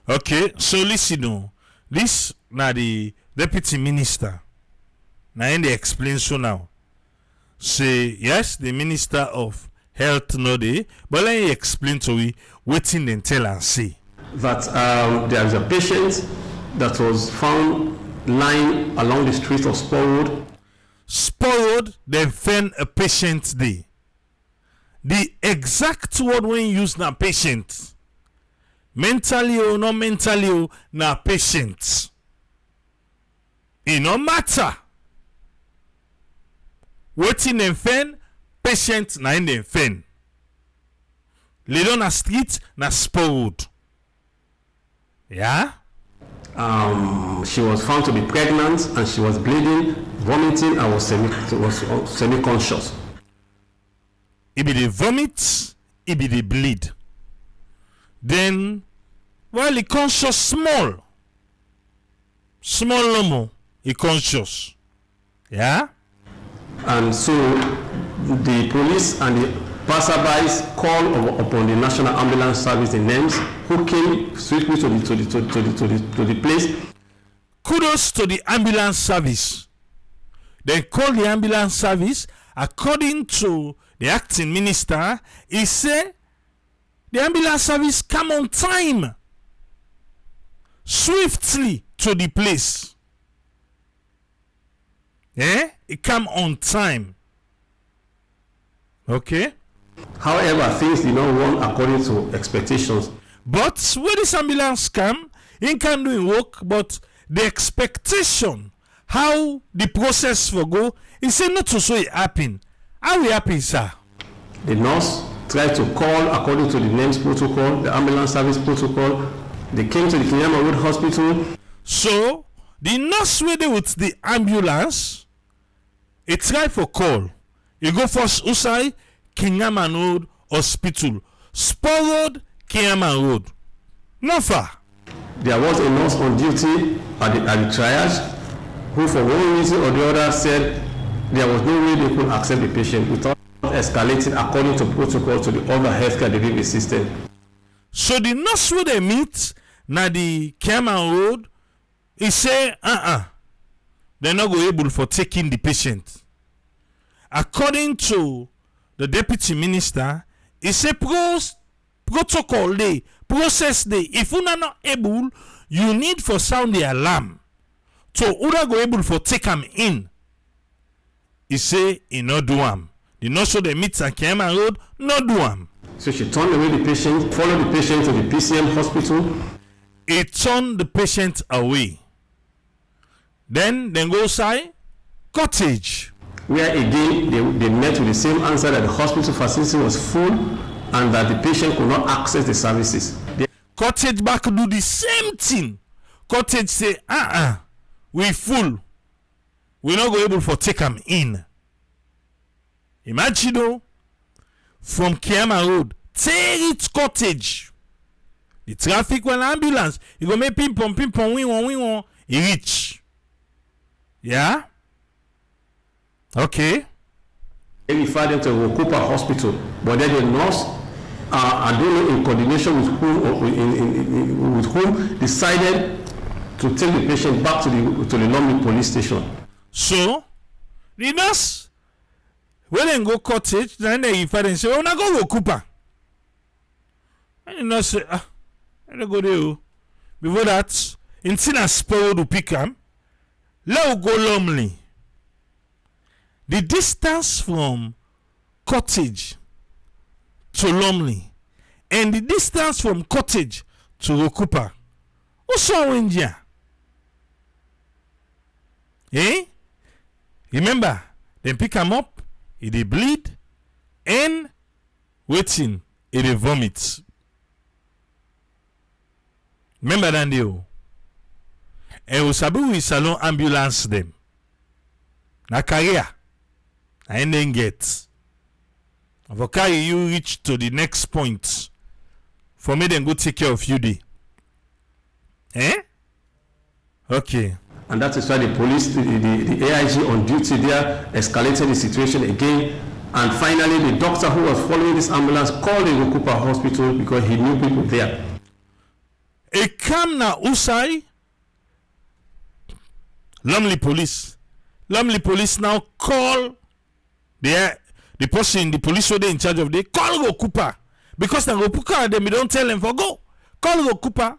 Okay, so listen now. This now the deputy minister. Now they explain so now. Say yes, the minister of health no dey, but let me explain to we waiting and tell and say. That there is a patient that was found lying along the street of Spur Road. Spur Road, they found a patient there. The exact word when use na patient. Mentally or not mentally or na patient. It no matter. Waiting and fen, patient na in dem fen. Leone na street na Spur Road. Yeah? She was found to be pregnant and she was bleeding, vomiting, and was semi-conscious. It be the vomit, it be the bleed. Then, well, he conscious small no more, he conscious. Yeah? And so the police and the passerbys called upon the National Ambulance Service, the names, who came swiftly to the place. Kudos to the ambulance service. They called the ambulance service. According to the acting minister, he said the ambulance service come on time, swiftly to the place. It come on time. Okay. However, things did not run according to expectations. But when this ambulance come, he can do work, but the expectation, how the process will go, he said not to so it happen. How it happen, sir? The nurse tried to call according to the names protocol, the ambulance service protocol. They came to the Kiama Road Hospital. So, the nurse waited with the ambulance, he tried for call. He go first outside Kiama Road Hospital. Spur Road, Kiama Road. Not far. There was a nurse on duty at the triage who for one reason or the other said there was no way they could accept the patient without escalating according to protocol to the other healthcare delivery system. So the nurse where they meet na the Kiama Road, he say they're not go able for taking the patient. According to the deputy minister, he say protocol day, process day. If you are not able, you need for sound the alarm. So you go able for take them in. He say he not do am. The nurse so they meet at Kiama Road, not do am. So she turned away the patient, followed the patient to the PCM hospital. He turned the patient away. Then go outside cottage, where again they met with the same answer that the hospital facility was full and that the patient could not access the services. Cottage back do the same thing. Cottage say, we full. We not go able for take them in. Imagine though, from Kiama Road, take it cottage. The traffic when ambulance, you go make ping pong, win one, he reach. Yeah? Okay. They referred them to Wokupa Hospital, but then the nurse, I don't know in coordination with whom, decided to take the patient back to the Leone police station. So, The nurse, when they go cottage, then they refer and say, oh, now go Cooper. And the nurse say, I don't go there. Before that, in Tina Sporo to pick him, let go Lumley. The distance from cottage to Lumley and the distance from cottage to Cooper. Also in India. Eh? Remember, then pick him up, he dey bleed, and waiting, he dey vomit. Remember that deal? And we sabi we salon ambulance them. Na career. I ain't get. For carry you reach to the next point. For me then go take care of you day. Eh? Okay. And that is why the police, the AIG on duty there escalated the situation again. And finally, the doctor who was following this ambulance called the Okupa hospital because he knew people there. A come na Usai. Lumley police now call the person, the police who they in charge of, they call Okupa. Because then Okupa, them don't tell them for go. Call Okupa.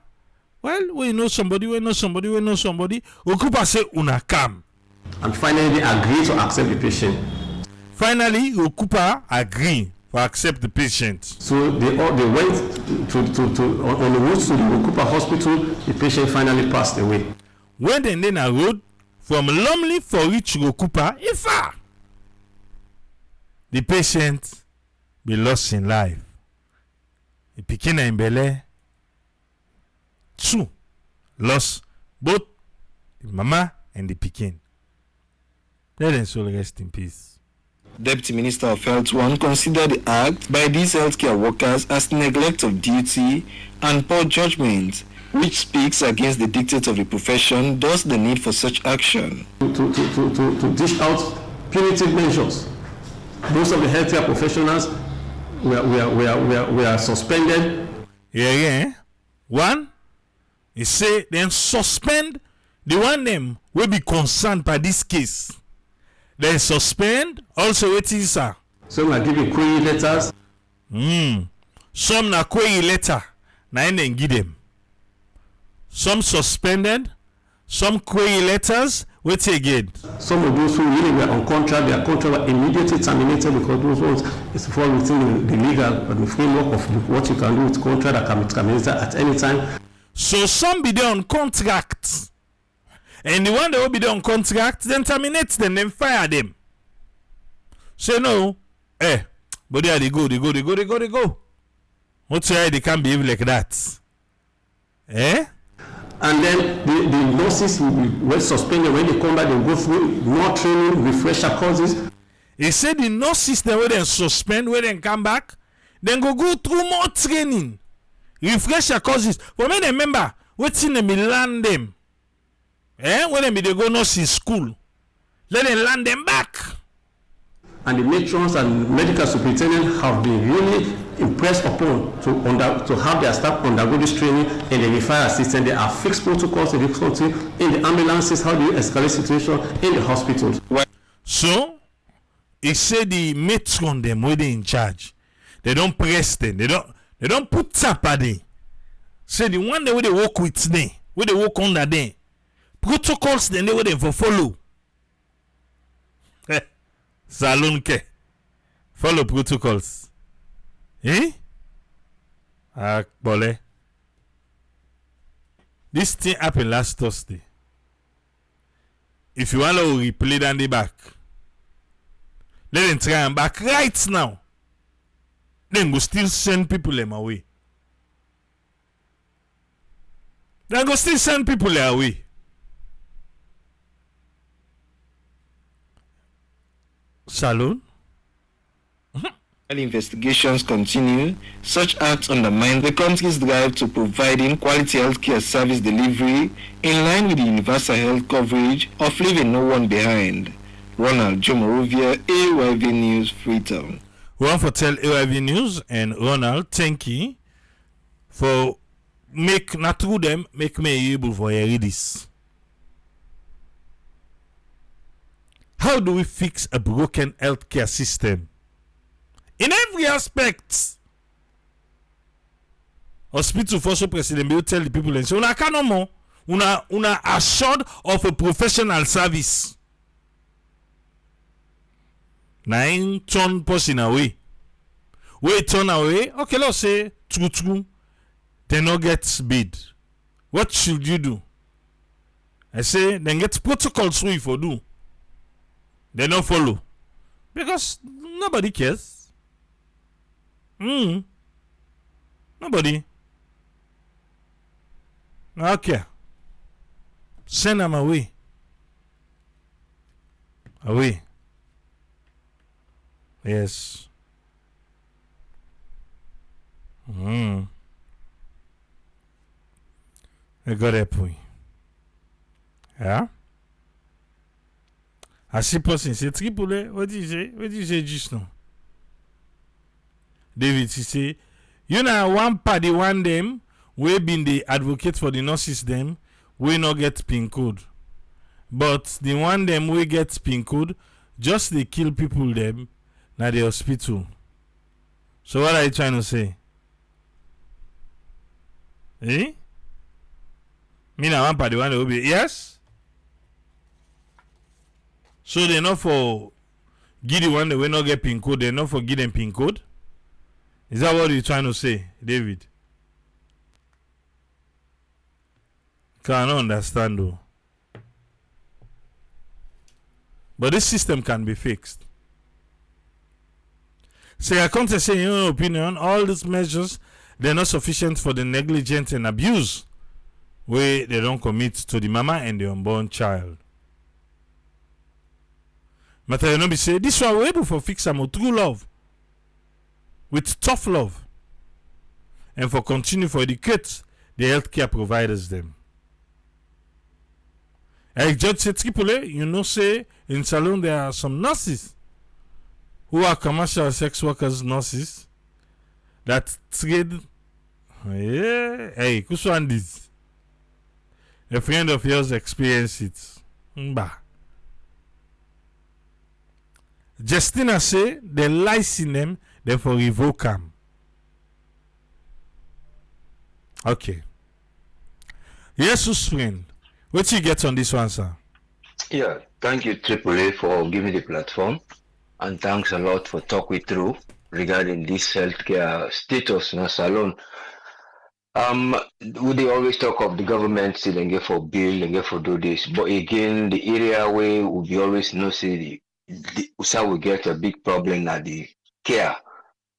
Well, we know somebody. Okupa say, una come. And finally, they agreed to accept the patient. Finally, Okupa agreed to accept the patient. So they went on the road to the Okupa hospital. The patient finally passed away. When they then a road from Lumley for reach Okupa, Ifa, the patient be lost in life. The pikin in Bele. Two lost both the mama and the pikin. Let them soul rest in peace. Deputy Minister of Health 1 considered the act by these healthcare workers as neglect of duty and poor judgment, which speaks against the dictates of the profession, thus the need for such action. To dish out punitive measures. Most of the healthcare professionals were suspended. Yeah. One, he say then suspend the one them will be concerned by this case. Then suspend also waiting sir. Some are giving query letters. Some na query letter. Na then give them. Some suspended. Some query letters. Wait again. Some of those who really were on contract, their contract were immediately terminated because those ones is fall within the legal the framework of what you can do with contract that can be terminated at any time. So some be there on contract. And the one that will be there on contract, then terminate them, then fire them. Say no, but they go. What's why they can't behave like that? And then the nurses were suspended. When they come back, they go through more training, refresher courses. He said the nurses then when they suspend, when they come back, then go through more training, refresher courses. For me, remember, what's in them learn them. When they go nursing school, let them learn them back. And the matrons and medical superintendents have been really impressed upon to have their staff undergo this training in the referral system. There are fixed protocols in the country, in the ambulances, how do you escalate situation in the hospitals. So, he said the matron them where they in charge. They don't press them. They don't put tap at them. Say the one where they work with them, where they work under them. Protocols then they where they for follow. Salon ke. Follow protocols. Bole. This thing happened last Thursday. If you want to replay down the back, let them try and back right now. Then go still send people them away. Then go still send people away. Salon? While investigations continue, such acts undermine the country's drive to providing quality healthcare service delivery in line with the universal health coverage of leaving no one behind. Ronald Jomorovia, AYV News, Freetown. We want to tell AYV News and Ronald, thank you for make me able for hear this. How do we fix a broken healthcare system? In every aspect. Hospital for so president will tell the people and say, una can no more. Una assured of a professional service. Nine turn person away. Wait, turn away. Okay, let's say true. They no get bid. What should you do? I say then get protocols we for do. They don't follow. Because nobody cares. Nobody. Okay. Send them away. Away. Yes. I got that point. Yeah? I see person say triple. What do you say? What do you say just now? David, he say, you know, one party, one them, we been the advocate for the nurses them, we not get pin code. But the one them we get pin code, just they kill people them na the hospital. So what are you trying to say? Eh? Me na one party, one they will be, yes? So they not for give the one that we not get pin code, they not for give them pin code? Is that what you're trying to say, David? Cannot understand though. But this system can be fixed. Say I can't say in your opinion, all these measures they're not sufficient for the negligence and abuse where they don't commit to the mama and the unborn child. But I know be say this one we're able for fix some true love. With tough love and for continue for educate the healthcare providers them. Like Judge said Tripoli, you know say in Salon there are some nurses who are commercial sex workers nurses that trade. Yeah, hey, who's one this? A friend of yours experienced it. Mba. Justina say they lies in them. Therefore, revoke them. Okay. Yes, friend. What you get on this one, sir? Yeah, thank you, AAA, for giving the platform. And thanks a lot for talking through regarding this healthcare status in Salon. They always talk of the government still and get for bill and get for do this. But again, the area where we always know say the we get a big problem at the care.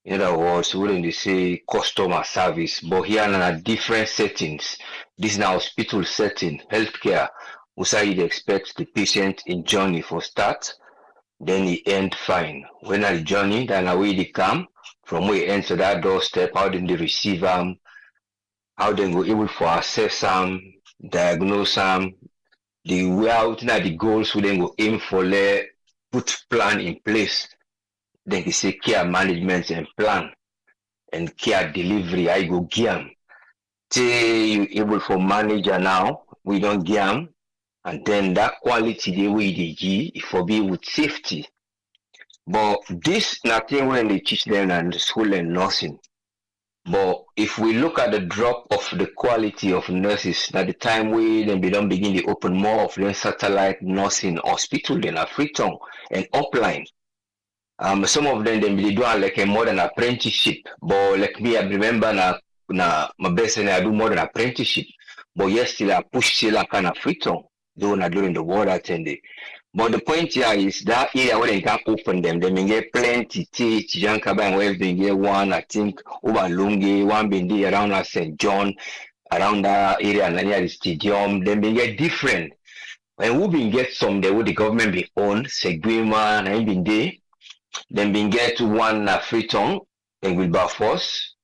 In other words, wouldn't they say customer service, but here in different settings. This is now hospital setting, healthcare. We say you expect the patient in journey for start, then he end fine. When the journey, then away they come, from where he enter that doorstep, how then they receive them, how then go able for assess them, diagnose them, the way out now the goals we then go aim for there, put plan in place. Then they say care management and plan and care delivery. I go giam. Say you able for manager now, we don't giam. And then that quality the way they give it for be with safety. But this nothing when they teach them and the school and nursing. But if we look at the drop of the quality of nurses, at the time we then they don't begin to open more of the satellite nursing hospital than a Freetown and upline. Some of them they do like a modern apprenticeship, but like me, I remember na my best and I do modern apprenticeship. But yes, still I push still kind of Freetown, though not during the war attended. But the point here is that area where they can open them, they may get plenty Chijankaba and where they get one, I think over Lungi, one being there around St. John, around that area near the stadium, they may get different. When we been get some they would the government be own, Seguima and been there. Then we get one Freetown and Wilberforce.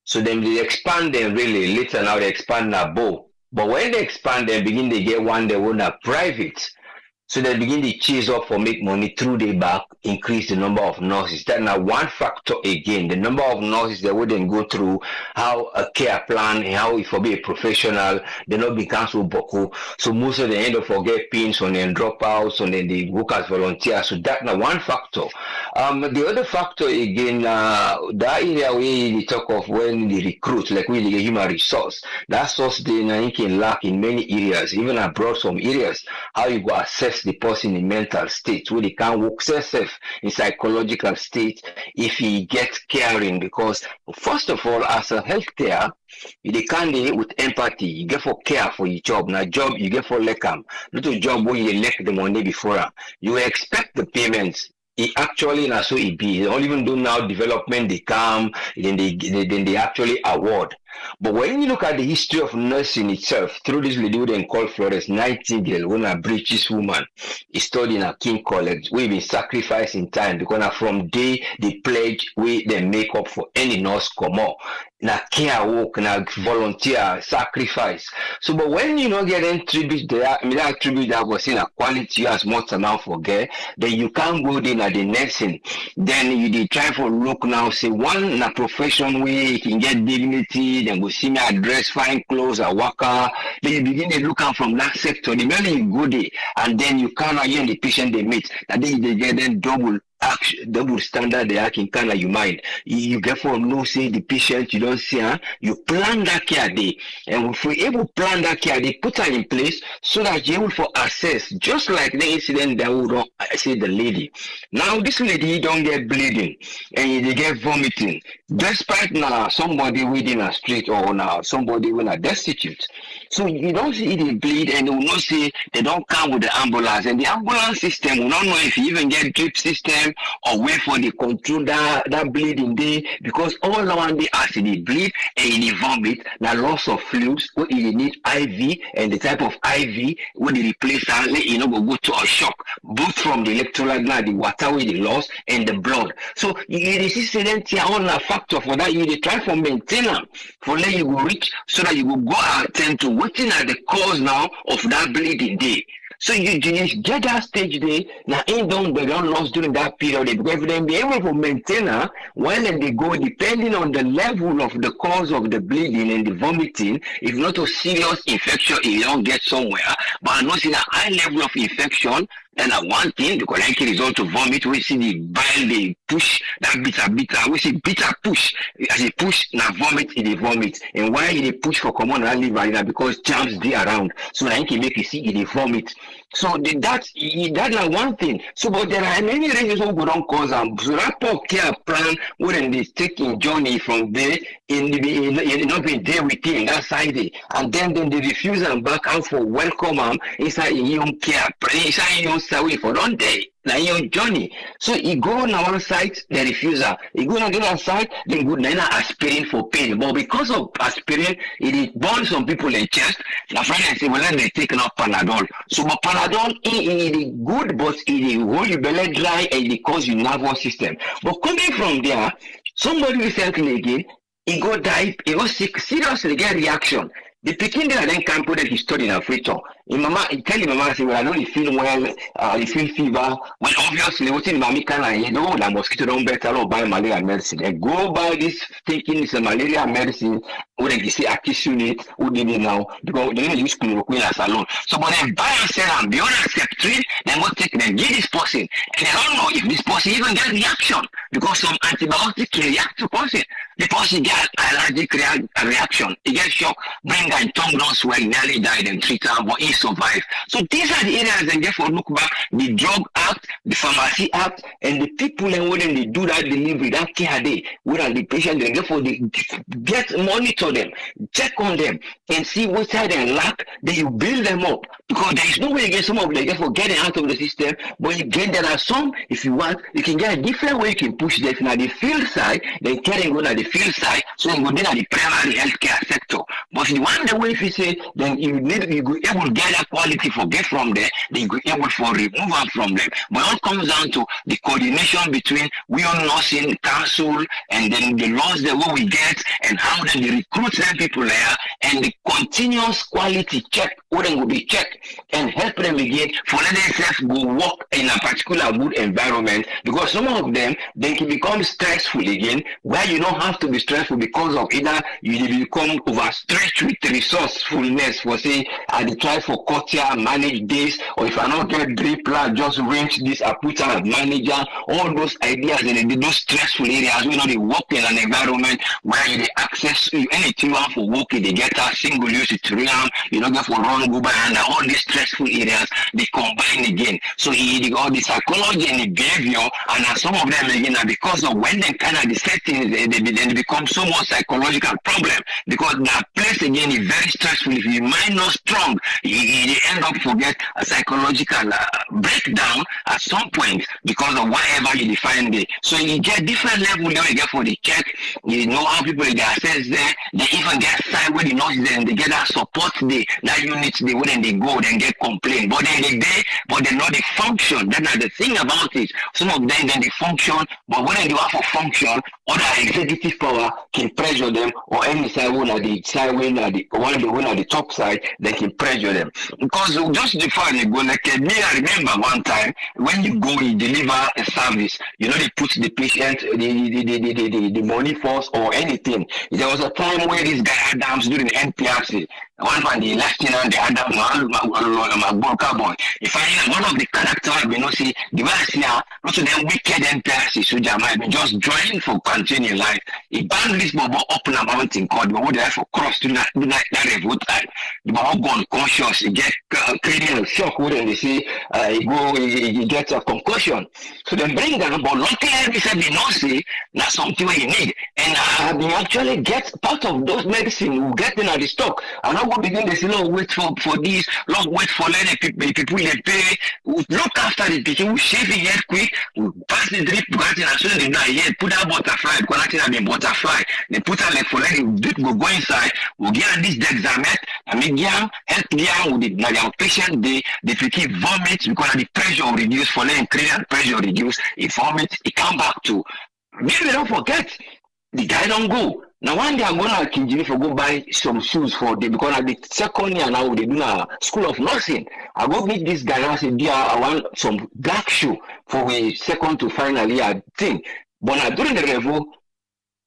So then they expand them really later now they expand Nabo. But when they expand them begin they get one they own a private. So they begin to chase up for make money through the back, increase the number of nurses. That now one factor again, the number of nurses that wouldn't go through how a care plan and how if you be a professional, they not be cancelled boku. So most of the end of forget pins on then dropouts and then they work as volunteers. So that now one factor. The other factor again, that area we talk of when they recruit, like we the human resource, that source they can lack in many areas, even abroad some areas. How you go assess the person in mental state, where they can work safe in psychological state if he gets caring, because first of all, as a healthcare, you can do with empathy. You get for care for your job. Now job you get for lekam. Not a job where you elect the money before. You expect the payments. It actually not so it be. They don't even do now development. They come, then they actually award. But when you look at the history of nursing itself, through this lady they call Florence Nightingale, when a British woman is studying at King College, we've been sacrificing time because from day they pledge we they make up for any nurse come out. Na care work, na volunteer, sacrifice. So, but when you not get tribute there, I mean that tribute that was in a quality as much amount forget, then you can't go in at the nursing. Then you dey try for look now, say one na profession where you can get dignity, then go see me address, fine clothes, a worker. Then you begin to look out from that sector. The minute you go there, and then you can't again the patient they meet, and then they get them double standard they are in kind of you mind. You get from no say the patient you don't see you plan that care day, and if we able to plan that care day, put her in place so that you able for access, just like the incident that we don't say the lady. Now this lady don't get bleeding and they get vomiting, despite now somebody within a street or now somebody when are destitute. So you don't see they bleed and they will not say they don't come with the ambulance, and the ambulance system will not know if you even get drip system or wait for the control that bleeding day, because all around the acid they bleed and they vomit, the loss of fluids, what you need IV and the type of IV when they replace that, you know, go to a shock, both from the electrolyte, the water with the loss and the blood. So you see here on a factor for that you try for maintenance for let you go reach so that you will go attend to what is the cause now of that bleeding day. So you just get that stage there, now they don't lost during that period, because they be able to maintain her while they go, depending on the level of the cause of the bleeding and the vomiting. If not a serious infection, you don't get somewhere, but not in a high level of infection. Then one thing, the correct result to vomit, we see the bile, they push that bitter, we see bitter push. As they push, now vomit, they vomit. And why they push for common liver? Because germs they around. So I can make you see they vomit. So that's one one thing. So, but there are many reasons who go don't cause them. So that poor care plan, when they taking journey from there, not be there with him that side, and then they refuse them back out for welcome them inside your care, inside your survey for one day. Now your journey. So he go on one side, they refuse her. He go on the other side, they go now aspirin for pain. But because of aspirin, it burns some people in chest. The friend say, well, then they take up Panadol. So but Panadol is good, but it hold your belly dry and it cause your nervous system. But coming from there, somebody recently again, he go die, he go sick, seriously get reaction. The pikin there then can put his story in a free talk. Mama, he tell him, mama, say, well, I know you feel well, you feel fever. Well, obviously, what's in mommy can you know that mosquito don't better or buy malaria medicine. And go buy this thinking it's a malaria medicine, or they say a kiss unit, who did it now, because they don't use chloroquine as alone. So, but they buy and sell and beyond accept treat, they must take them, give this person. And they don't know if this person even get reaction, because some antibiotics react to person. The person get allergic reaction, he gets shock, bring and tongue don't swell, nearly died and treat her, but he survived. So these are the areas and therefore look back, the Drug Act, the Pharmacy Act, and the people and when they do that delivery, that care day, when the patient, and therefore they get monitor them, check on them, and see what side they lack, then you build them up. Because there is no way you get some of them, therefore getting out of the system, but you get there are some, if you want, you can get a different way you can push them. Now the field side, then carrying on at the field side, so you go then at the primary healthcare sector. But the one the way if you say, then you go able to get that quality for get from there, then you go able for remove them from them. But all comes down to the coordination between we on nursing council and then the laws that what we get and how then they recruit them people there and the continuous quality check, what then will be checked. and help them again for let themselves go work in a particular good environment, because some of them they can become stressful again, where you don't have to be stressful because of either you become overstretched with resourcefulness for say I dey try for quarter manage this, or if I not get dripper just range this I put a manager, all those ideas in those stressful areas. We know they work in an environment where you dey access anything you want for work, they get a single use tutorial, you know, get for run go by, and all these stressful areas they combine again. So all the psychology and the behavior, and some of them again are because of when they kind of the settings they become so much psychological problem, because that place again is very stressful. If your mind not strong, you end up forget a psychological breakdown at some point because of whatever you define there. So you get different level that you get for the check. You know how people they assess there. They even get side where the nurses then they get that support day, that unit they when they go then get complaint. But then they know the function. That's the thing about it. Some of them then they function, but when they do have a function, other executive power can pressure them, or any side one at the side when at the one at the top side, they can pressure them. Because just before they go, like me, I remember one time when you go, you deliver a service, you know, they put the patient the money first or anything. There was a time where this guy Adams during the NPRC, one man the lieutenant, the Adams, my broker boy. If I one of the characters, you know, see the way I see her, not to them wicked NPRC, so Jamaica been just joining for continuing life. He banned this bubble up in a mountain called the one that for cross to that revolt time. The bubble gone conscious, he get cranial shock when they see he gets a concussion. So they bring them, but luckily we said they not say that's something you need. And they actually get part of those medicine we get in at the stock. And now we begin to say, no, wait for this, long wait for letting people they pay. We look after the people who shave it yet quick, we pass the drip, as soon as they die yet, put that butterfly, because actually the butterfly, they put that like for letting drip go inside, we get this Dexamet, and make them help them with the patient, they keep vomit because the pressure reduce for letting cranial pressure reduce, it vomit, it come back to. Maybe don't forget, the guy don't go. Now one day I'm gonna Kinjimi for go buy some shoes for them, because at the second year now they do a school of nursing. I go meet this guy and I say, dear, I want some black shoe for a second to final year thing. But now during the revo,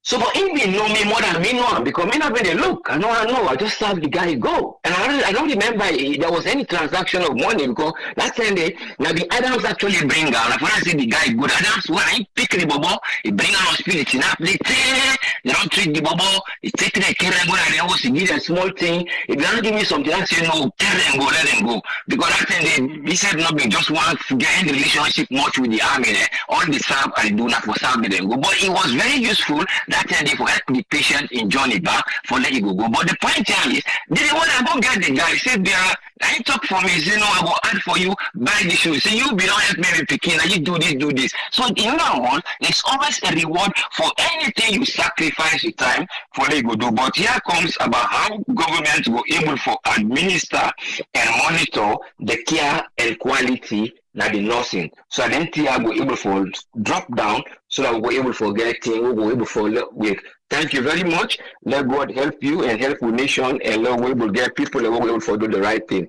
so but him be know me more than me know him, because me not really look. I know, I just have the guy go. And I don't remember there was any transaction of money, because that time now the Adams actually bring out. Like when I say the guy good, Adams when I pick the bubble, he bring out spirit enough. They don't treat the bubble, he take the care and go and they always give a small thing. If they don't give me something, I say no, tell them go, let them go. Because that time he said nothing, just want to get in the relationship much with the army there. All the serve I do not for serve them go. But it was very useful. That time they for help the patient in Johnny back for let you go. But the point here is, they want to go get the guy. Say there, I talk for me. Say no, I will add for you. Buy the shoes. Say you be don't help me with picking. And you do this. So in that one, there's always a reward for anything you sacrifice your time for let you do. But here comes about how government will able for administer and monitor the care and quality na the nursing. So then I go able for drop down, so that we go able for getting, we go able for with. Thank you very much. Let God help you and help the nation, and let we will get people that will be able for do the right thing.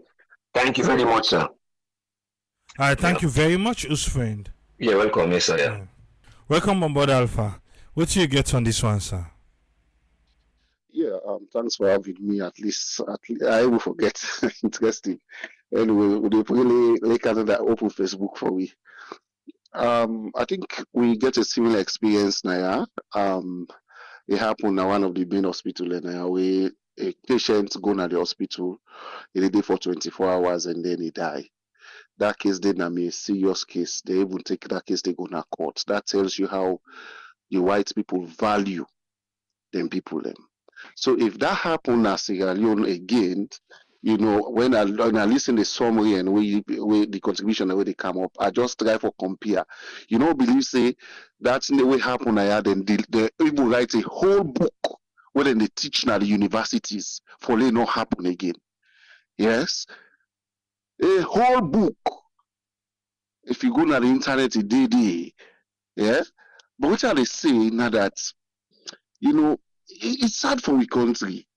Thank you very much, sir. All right, thank you very much, Usfriend. You're welcome, yes, sir. Yeah. Welcome on board, Alpha. What do you get on this one, sir? Yeah, thanks for having me. At least I will forget. Interesting. Anyway, they really like another open Facebook for me. I think we get a similar experience now. It happened at one of the main hospitals now, where a patient go to the hospital, he did for 24 hours and then he die. That case then a serious case. They even take that case, they go to court. That tells you how the white people value them people them. So if that happened at Sierra Leone again, you know, when I listen to the summary and where the contribution the way they come up, I just try for compare. You know, believe say that's the way happen I had, and they even write a whole book where they teach now the universities for it not happen again. Yes, a whole book. If you go on the internet, it did. Yeah, but what are they saying now that, you know, it's sad for the country.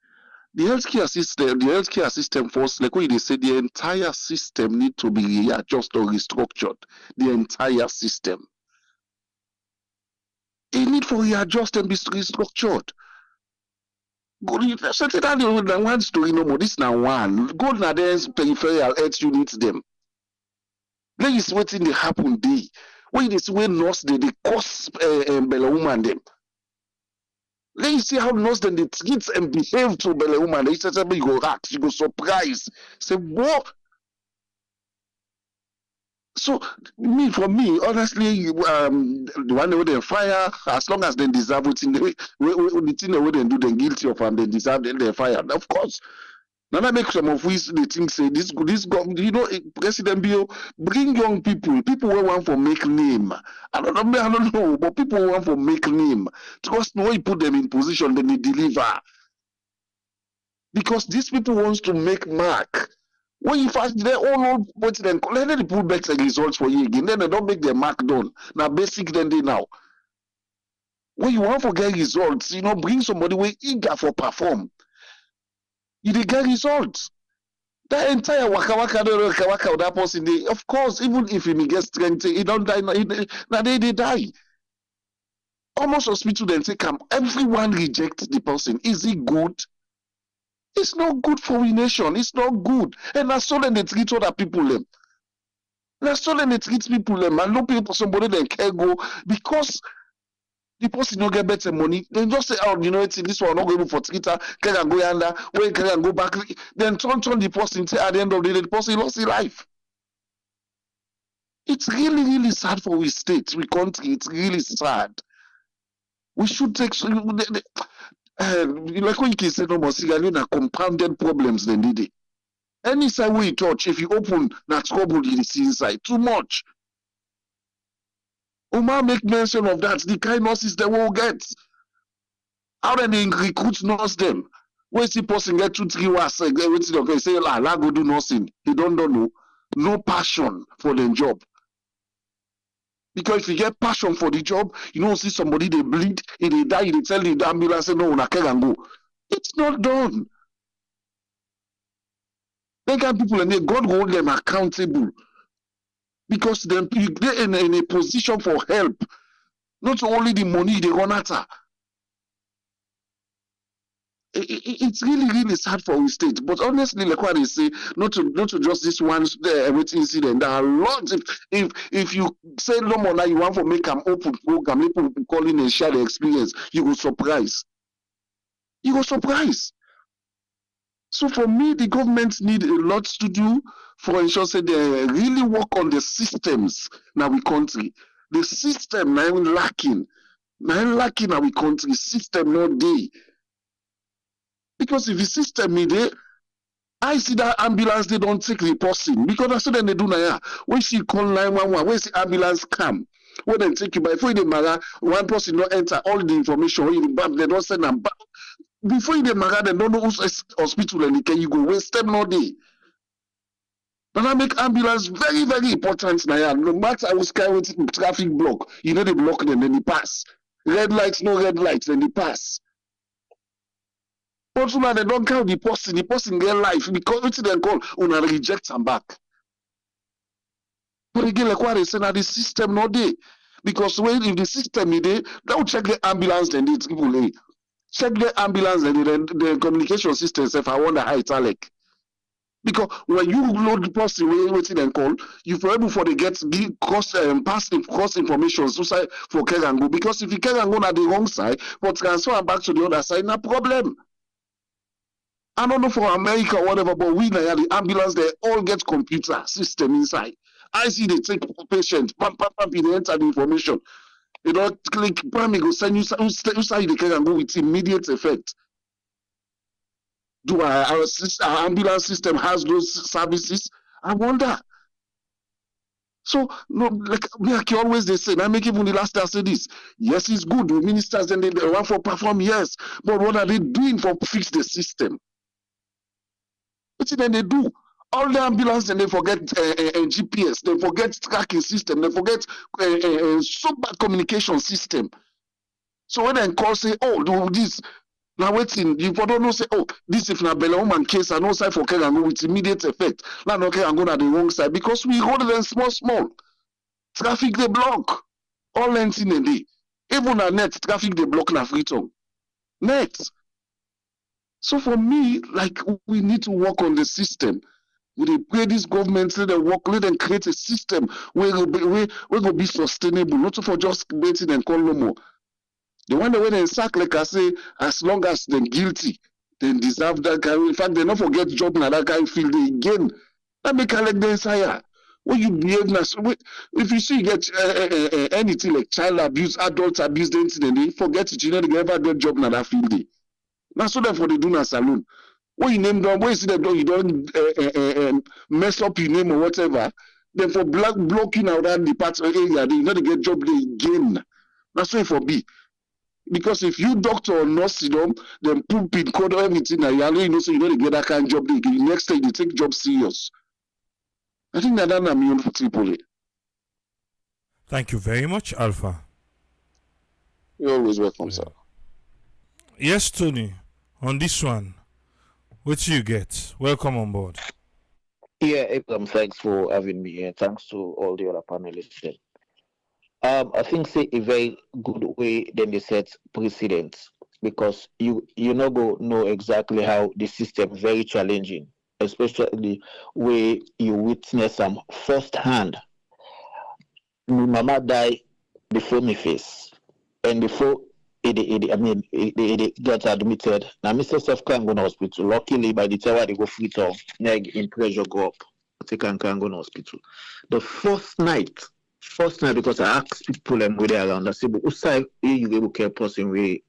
the healthcare system first, like what they say, the entire system need to be readjusted or restructured. The entire system. It need for readjust and be restructured. Go settle down the one story no more. This now one. Go na there's peripheral health units them. Let is waiting they happen day. When this way nurse they cause Bella woman them. Let you see how nurse then they treat and behave to Bella woman. They say you go act, you go surprise. Say what? So for me, honestly, the one who they fire, as long as they deserve it, the thing they wouldn't do, they guilty of and they deserve, then they fire. Of course. Now that makes some of us they think say this President Bill bring young people who want for make name. I don't know, but people who want for make name. Because no you put them in position, then they deliver. Because these people wants to make mark. When you fast, they all put them, let them put better results for you again. Then they don't make their mark done. Now basic then they now. When you want to get results, bring somebody who eager for perform. You dey get results. That entire waka of that person, of course, even if he get strength, he don't die. Now they die. Almost hospital then say, "Come, everyone reject the person. Is it good? It's not good for the nation. It's not good. And that's so then they treat other people them. That's so then they treat people them. And no people somebody then can go because the person don't get better money. Then just say, oh, this one not going for Twitter. Can go under? When can go back? Then turn the person. Say at the end of the day, the person lost his life. It's really, really sad for we state, we country. It's really sad. We should take like when you can say no more, compounded problems then did it. Any side we touch, if you open that trouble you see inside, too much. Omar make mention of that, the kind nurses they will get. How then they recruit nurse them? When see person get 2-3 hours, everything okay, say, la go do nursing. They don't know. No passion for the job. Because if you get passion for the job, see somebody they bleed, if they die, they tell the ambulance, say, no, I can't go. It's not done. They got people and they God hold them accountable. Because then they're in a position for help. Not only the money they run after. It's really, really sad for our state. But honestly, like what they say, not to just this one incident. There are lots. If you say no more now, you want to make an open program, people call in and share the experience, you go surprise. You go surprise. So for me, the government need a lot to do for ensure that they really work on the systems in our country. The system now lacking. Now lacking our country. System not there. Because if the system is there, I see that ambulance, they don't take the person. Because that's what they do now. When she call 911, when the ambulance come, when they take you, but before they matter, one person don't enter all the information, they don't send them back. Before they matter, they don't know who's hospital and can you go waste them no day. But I make ambulance very, very important now. No matter I was carrying traffic block, they block them, then they pass. Red lights, no red lights, then they pass. But now they don't count the person get life because it's then call una reject them back. But again, like what they say, now the system not there. Because when if the system is there, they'll check the ambulance, then it's people lay. Check the ambulance, then the communication systems, if I wonder how it's like. Because when you load the person waiting and call, you for able for the get pass information so for care and go. Because if you care and go on the wrong side, but transfer and back to the other side, no problem. I don't know for America or whatever, but we now the ambulance they all get computer system inside. I see they take patient, pam, they enter the information. They don't click, bam, go send you inside the care and go with immediate effect. Do our ambulance system has those services? I wonder. So, no, like always they say, I make even the last time say this. Yes, it's good. The ministers then they want for perform, yes. But what are they doing for fix the system? What then they do? All the ambulance then they forget GPS, they forget tracking system, they forget so bad communication system. So when they call say, oh, do this, Now waiting, you don't know say, oh, this if na belle woman case and no side for care and go with immediate effect. Now no care and go on the wrong side because we hold them small. Traffic they block. All length in a day. Even a net traffic they block na free tongue. Net. So for me, like we need to work on the system. We dey pray this government let them work, let them create a system where will be sustainable, not for just waiting and call no more. The one that when they sack, like I say, as long as they're guilty, they deserve that guy. In fact, they not forget job in that guy field again. That make her like the desire. When you behave now, if you see you get anything like child abuse, adult abuse, then they forget it. You know they ever get job in that field. Now so therefore they do na salon. When you name them, when you see them, you don't mess up your name or whatever. Then for blocking out that department area, they not get job there again. That's why for be. Because if you doctor or nurse, you know, then put pin code or everything, and you know, so you don't get that kind of job. The next time you take job serious. I think that's my own people. Thank you very much, Alpha. You're always welcome, sir. Yes, Tony. On this one, what do you get? Welcome on board. Yeah, thanks for having me here. Thanks to all the other panelists. I think say a very good way then they set precedents because you not go know exactly how the system is very challenging, especially where you witness some firsthand. My mama died before me face, and before it got admitted. Now Mr. Self can go to hospital. Luckily, by the time they go free town, in pressure go up. They can go to hospital. The first night because I asked people and where they around, I said, but who's side you able care person we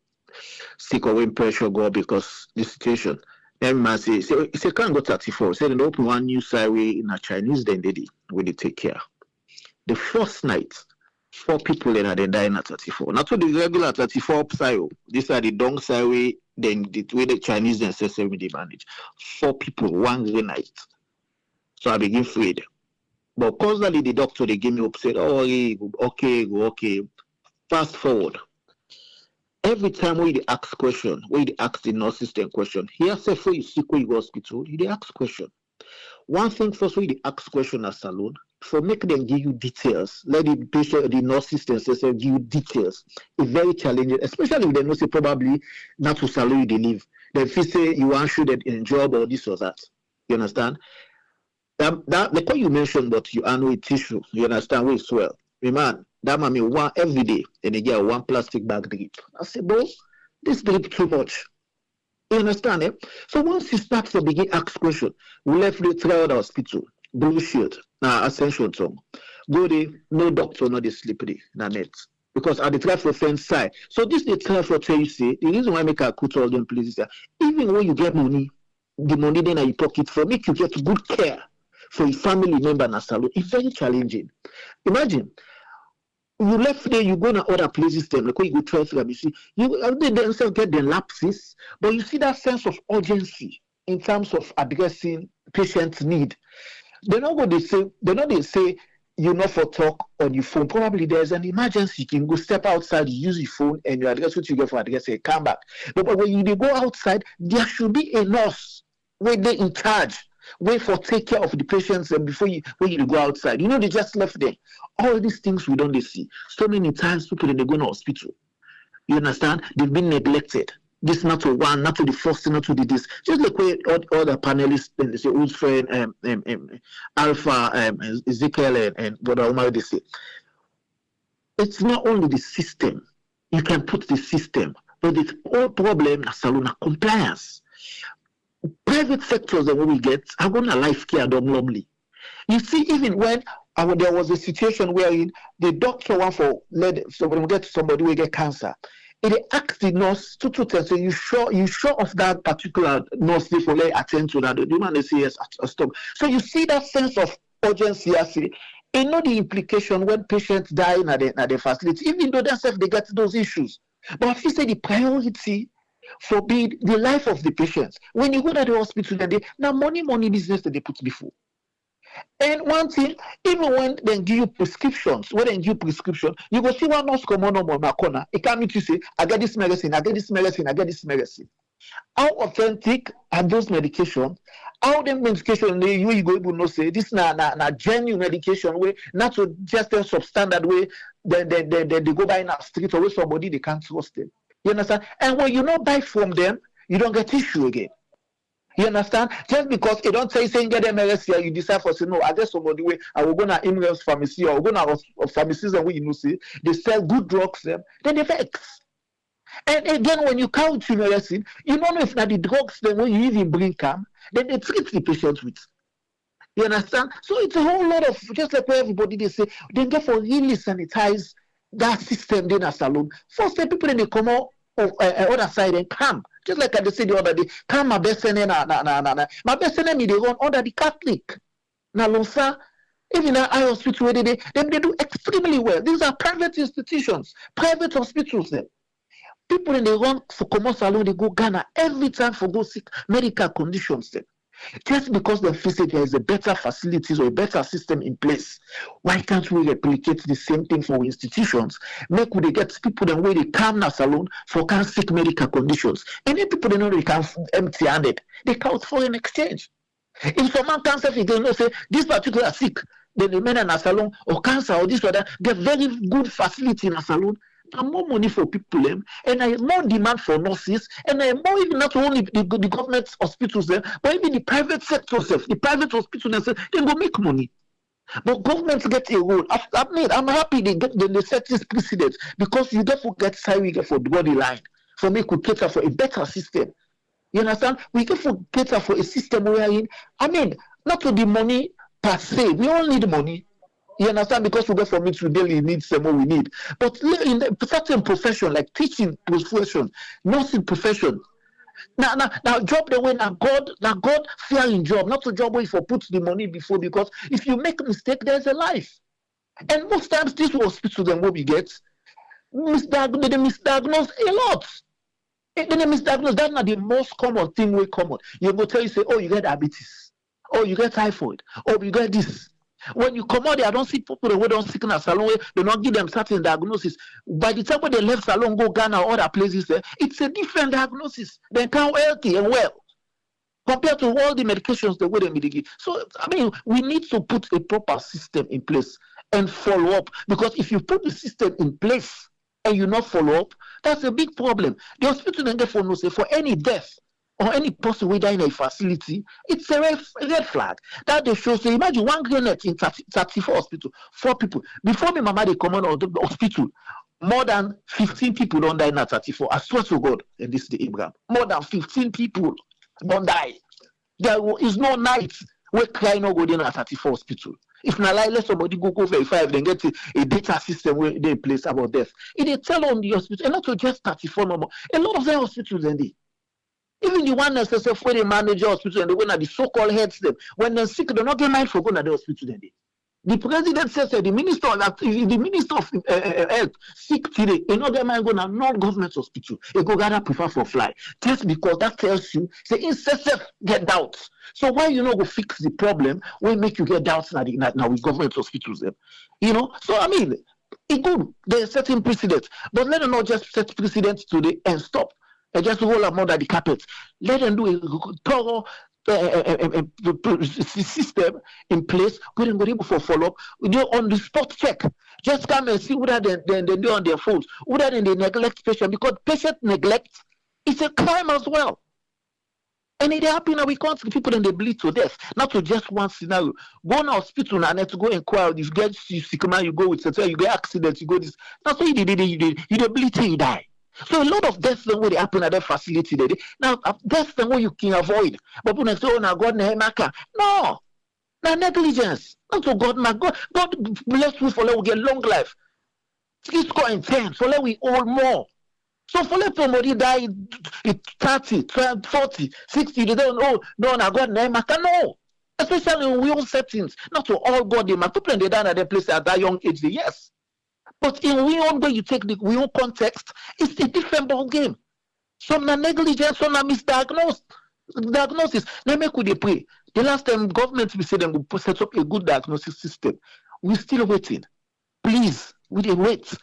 sick or when pressure go because the situation. Then man say can't go 34. Say they open one new side way in a Chinese then they take care. The first night, 4 people in they die at 34. Not to the regular 34 upside. These are the dong side way, then the way the Chinese then say they manage. 4 people one night. So I begin afraid. But constantly the doctor they give me up said, oh okay. Fast forward. Every time we ask question, we ask the nurse system question. Here say for you sick when you go hospital, they ask question. One thing first we ask question as salon, for make them give you details. Let the patient, the nurse system say give you details. It's very challenging, especially if they know say probably not to salon they live. Then if you say you want should in job or this or that. You understand? That the point you mentioned, but you are with tissue. You understand where it's well. Man, that mommy one every day, and they get 1 plastic bag drip. I say, bro, this drip too much. You understand it? So once you start to begin ask question, we left the trial the hospital, bullshit. Now ascension tongue. Go there, no doctor, no they sleep there, na net. Because at the try for friend side. So this the try for tell you say the reason why I make a cut all them places that even when you get money, the money then you pocket for make you get good care. For a family member in a salon, it's very challenging. Imagine, you left there, you go to other places, then like when you go try to you see, they themselves get the lapses, but you see that sense of urgency in terms of addressing patient's need. They're not going to say, you know, for talk on your phone. Probably there's an emergency, you can go step outside, you use your phone, and you address what you get for address, come back. But when you go outside, there should be a nurse where they're in charge. Wait for take care of the patients before you go outside. You know, they just left there. All these things we don't see. So many times people they go to hospital. You understand? They've been neglected. This not to one, not to the first, not to the this. Just like where other panelists, they say, who's friend, Alpha, Ezekiel, and Brother Omar, they say. It's not only the system. You can put the system, but the whole problem is compliance. Private sectors that we get are going to life care normally. You see, even when there was a situation where the doctor want for when we get somebody will get cancer, they asked the nurse to say, you sure of that particular nurse for attend to that? The woman they say yes, stop. So you see that sense of urgency. I see. You know the implication when patients die in the facility, even though themselves they get those issues. But if you say the priority forbid the life of the patients. When you go to the hospital, now money business that they put before. And one thing, even when they give you prescriptions, you go see one nurse come on my corner. It can't meet you say, I get this medicine, I get this medicine, I get this medicine. How authentic are those medications? How the medication you go able to say this na genuine medication way, not to just a substandard way they go by in a street or with somebody they can't trust them. You understand? And when you not buy from them, you don't get issue again. You understand? Just because you don't say get MLS you decide for say no, I get somebody way I will go to Imrel's pharmacy or go to pharmacies and we see they sell good drugs them, then they vex. And again, when you count medicine, you don't know if now the drugs then when you even bring come, then they treat the patient with. You understand? So it's a whole lot of just like where everybody they say they get for really sanitize that system then a salon. First the people then they come out other side and come. Just like I said the other day, come my best friend my best friend they run under the Catholic. Now Lonsa, even at eye hospital where they do extremely well. These are private institutions, private hospitals then. People in the run for commerce alone, they go Ghana every time for go seek medical conditions. Then. Just because they feel there is a better facilities or a better system in place, why can't we replicate the same thing for institutions? Make we get people the way they come now salon for can seek medical conditions. And then people they know they come empty-handed. They count foreign exchange. If someone cancer, if they know say this particular sick, then the men in a salon or cancer or this or that get very good facility in a salon. And more money for people and I more demand for nurses and I more even not only the government hospitals there, but even the private sector self, the private hospitals they go make money. But governments get a role. I'm happy they set this precedent because you don't forget how we get for the body line for me could cater for a better system. You understand? We get for cater for a system wherein not to the money per se. We all need money. You understand? Because we go from it, we daily need some more we need. But in a certain profession, like teaching profession, nursing profession, now job the way now God fearing job, not a job where if you put the money before, because if you make a mistake, there's a life. And most times this hospital then what we get, they misdiagnose a lot. And then they misdiagnose, that's not the most common thing we common. You go tell you say, oh, you get diabetes, oh, you get typhoid, oh, you get this. When you come out there, I don't see people who don't sick in a salon, they don't give them certain diagnosis. By the time when they left salon, go Ghana or other places there, it's a different diagnosis. They come healthy and well compared to all the medications the way they mitigate. So, we need to put a proper system in place and follow up. Because if you put the system in place and you not follow up, that's a big problem. The hospital then get for no say for any death or any person who die in a facility, it's a red flag. That they show, so imagine one grenade in 34 hospital, 4 people. Before me, mama, they come on the hospital, more than 15 people don't die in 34. I swear to God, and this is the Abraham. More than 15 people don't die. There is no night where cry no go in at 34 hospital. If not like let somebody go verify, then get a data system where they place about death. If they tell on the hospital, and not to just 34 no more. A lot of their hospitals then they. Even the one that says where they manage the hospital and they go to the so-called heads them. When they're sick, they're not get mind for going to the hospital then they. The president says the minister of health sick today, they not get mind go to non-government hospital. They go gather prefer for fly. Just because that tells you, say incessant get doubts. So why you not go fix the problem when make you get doubts now with government hospitals them? So it good. There's certain precedents. But let them not just set precedents today and stop. And just hold up under the carpet. Let them do a thorough system in place. We don't go able for follow up. We do on the spot check. Just come and see what they do on their phones. What they neglect patient, because patient neglect is a crime as well. And it happens now we can't see people and they bleed to death. Not to just one scenario. Go to hospital and to go inquire. You get sick man, you go with you get accident, you go this. That's what you bleed till you die. So a lot of deaths then when they happen at that facility there. Now deaths then what you can avoid. But when I say, oh now God Nehemaka. No. Now negligence. Not to God, my God bless we for let we get long life. It's quite intense. For let we all more. So for let somebody die 30, 12, 40, 60, they don't know, no, now God Nehemaka. No. Especially in real settings. Not to all God, they might people in the down at their place at that young age, yes. But in we own way you take the we own context, it's a different ball game. Some are negligent, some are misdiagnosed. Diagnosis. Let me could they pray. The last time government we said them will set up a good diagnosis system. We're still waiting. Please, we dey wait.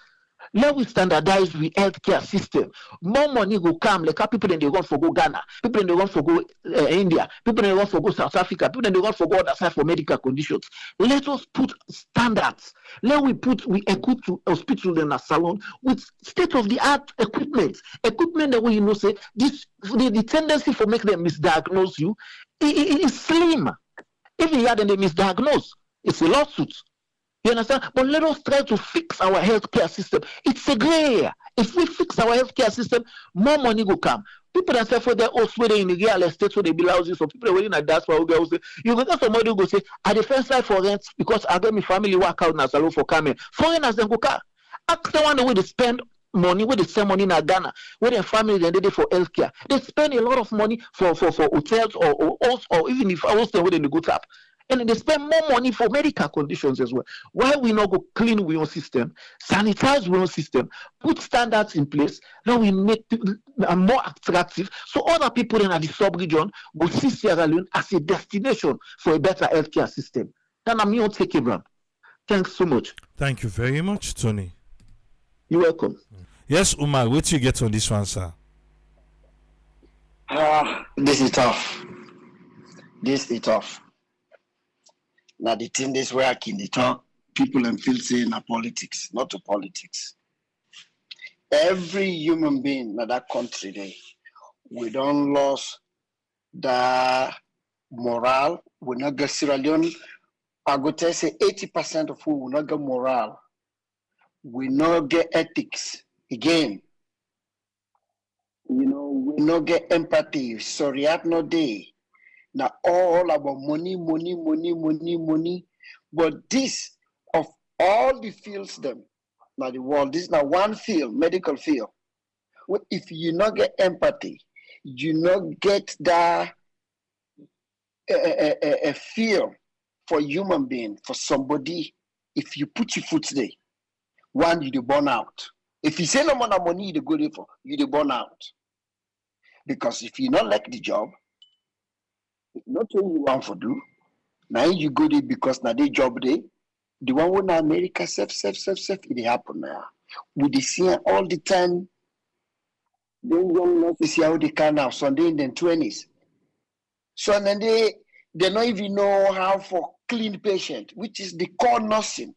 Let we standardize the healthcare system. More money will come. Like how people in they want for go Ghana, people in they want for go India, people in they want for go South Africa, people in they want for go other side for medical conditions. Let us put standards. We equip to hospital and a salon with state of the art equipment that way say this the tendency for make them misdiagnose you is slim. If you had them they misdiagnose, it's a lawsuit. You understand? But let us try to fix our healthcare system. It's a gray area. If we fix our healthcare system, more money will come. People that say for their house where they in the real estate where they build houses, so people are waiting at that for who say you go get somebody who go say I the first side for rent because I get my family work out in salon for coming. Foreigners then go car. Ask someone the way they spend money, where they send money in Ghana, where their family then they for healthcare. They spend a lot of money for hotels or even if I was there where they go tap. And they spend more money for medical conditions as well. Why we not go clean we own system, sanitize we own system, put standards in place, now we make people more attractive so other people in the sub-region will see Sierra Leone as a destination for a better healthcare system. Then I'm your take Abraham. Thanks so much. Thank you very much, Tony. You're welcome. Yes, Umar, what you get on this one, sir? This is tough. Now the thing is where I can talk people and feel saying na politics, not to politics. Every human being in that country today, we don't lose the morale. We not get Sierra Leone. I go tell say 80% of who will not get morale. We not get ethics. Again, we not get empathy. Sorry, at no day. Now all about money. But this of all the fields them, now the world, this is now one field, medical field. If you not get empathy, you not get that a feel for human being, for somebody. If you put your foot there, one you burn out. If you say no more money, you go there for you burn out. Because if you not like the job, not what you want to do. Now you go there because now they job there. The one when America self, it happen now. We dey see all the time. They don't know to see how they can now. Sunday in the 20s. So then they don't even know how for clean patient, which is the core nursing.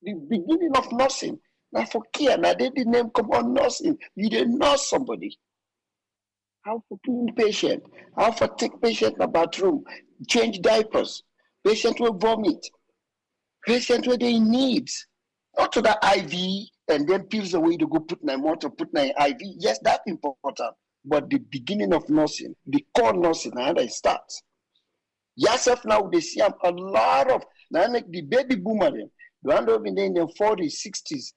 The beginning of nursing. Now for care, now they the name come on nursing. You didn't nurse somebody. How for clean patient, how for take patient in the bathroom, change diapers, patient will vomit, patient where they needs, not to the IV and then pills away to go put my motor, put my IV. Yes, that's important. But the beginning of nursing, the core nursing, how it starts. Yourself now they see a lot of now like the baby boomer them, the one over in the 40s, 60s.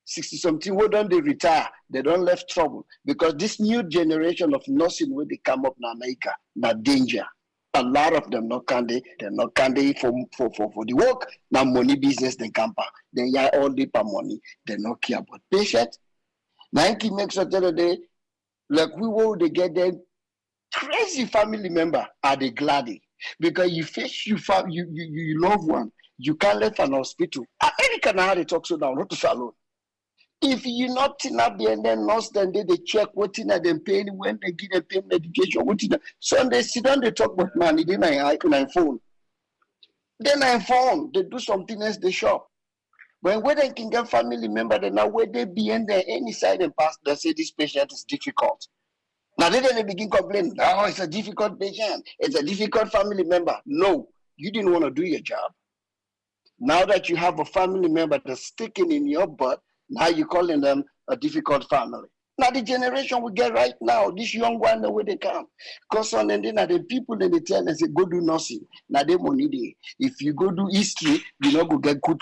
60 something, who don't they retire? They don't left trouble because this new generation of nursing where they come up in America, not danger. A lot of them not can they're not can for the work. Now money business they camp. Then yeah, all the money. They not care about patient. Nike makes a tell day like we will they get them crazy family member are they glad because you face you love one, you can't let an hospital. America now they talk so down, not to salon. If you not in up there and then nurse, then they check what in them pain when they give them pain medication, what in so they sit down, they talk about money, then I phone. Then I phone, they do something else, they shop. But when they can get family member, then now where they be in there, any side and pass, they say this patient is difficult. Now then they begin complaining, oh, it's a difficult patient, it's a difficult family member. No, you didn't want to do your job. Now that you have a family member that's sticking in your butt, now you're calling them a difficult family. Now the generation we get right now, this young one, the way they come. Because on and then the people in the tell and say, go do nursing. Now they money there. If you go do history, you know go get good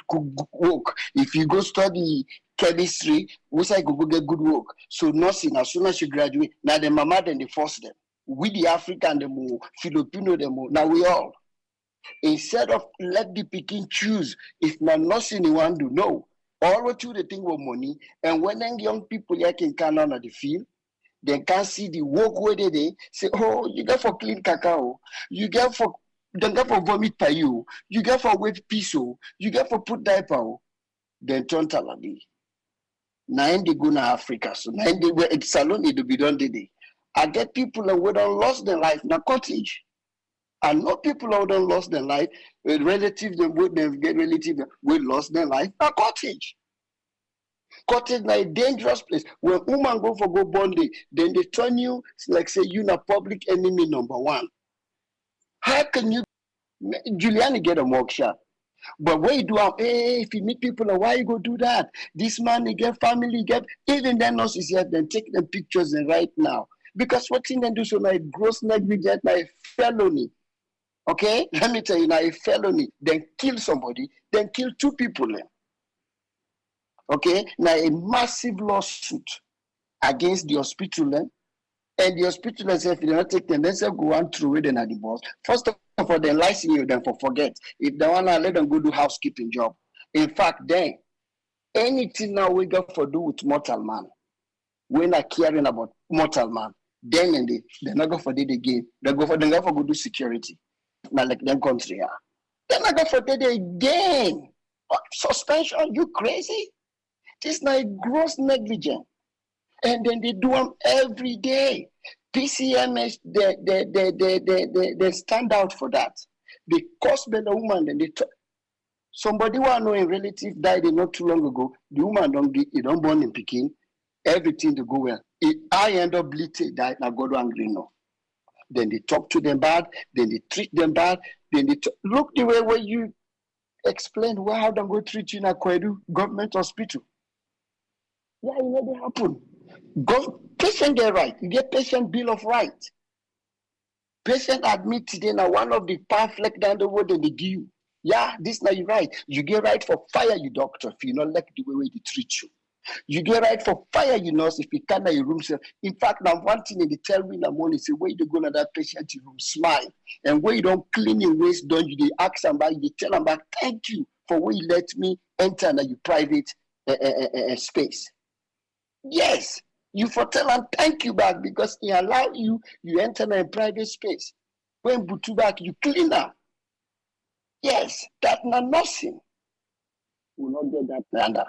work. If you go study chemistry, we say go get good work. So nursing, as soon as you graduate, now the mama then they force them. We the African the more, Filipino the more. Now we all. Instead of let the Peking choose if my nursing you want to know. All what you the thing with money, and when then young people here can come on the field, they can see the work where they say, oh, you get for clean cacao, you get for Then get for vomit by you. You get for wave piso. You get for put diaper. Then turn talabi. Now they go to Africa. So now they were at salon it be done today. I get people who don't lost their life in a cottage. I know people who don't lost their life, relatives them would get relatives who lost their life in a cottage. Cottage is a dangerous place. When woman go for go bonding, then they turn you like say you na public enemy number one. How can you Giuliani get a mugshot? But when you do hey, if you meet people, why you go do that? This man, they get family, get even then nurses here, then take them pictures and right now. Because what thing they do so like gross negligence, like felony. Okay? Let me tell you now, a felony, then kill somebody, then kill 2 people. Okay? Now a massive lawsuit against the hospital, and the hospital itself, if they don't take them, they say go on through it and at the boss. First of all, for them license you, then for forget. If they want to let them go do housekeeping job. In fact, then anything now we got for do with mortal man, we're not caring about mortal man. Then and they're not going for it again. They go for go do security. Now like them country are. They're not going for it again. What, suspension? You crazy? This is not gross negligence. And then they do them every day. PCMH, they stand out for that. They cost the woman, and somebody who I know a relative died not too long ago. The woman don't born in Peking. Everything to go well. I end up bleeding, died, now go to angry no. Then they talk to them bad, then they treat them bad, then they look the way where you explain how they go treat you in a Kwedu government hospital. Yeah, you know they happen. Patient get right. You get patient bill of right. Patient admit today now one of the pamphlet down the road and they give you. Yeah, this now you right. You get right for fire you doctor if you not like the way they treat you. You get right for fire you nurse if you can't your room. In fact, now one thing they tell me in the morning, say where you go to that patient room, smile. And where you don't clean your waist done, you ask them back, you tell them back, thank you for where you let me enter in your private space. Yes. You for tell them thank you back because he allow you enter in a private space. When Butu back, you clean up. Yes, that's not nothing. We will not get that planned.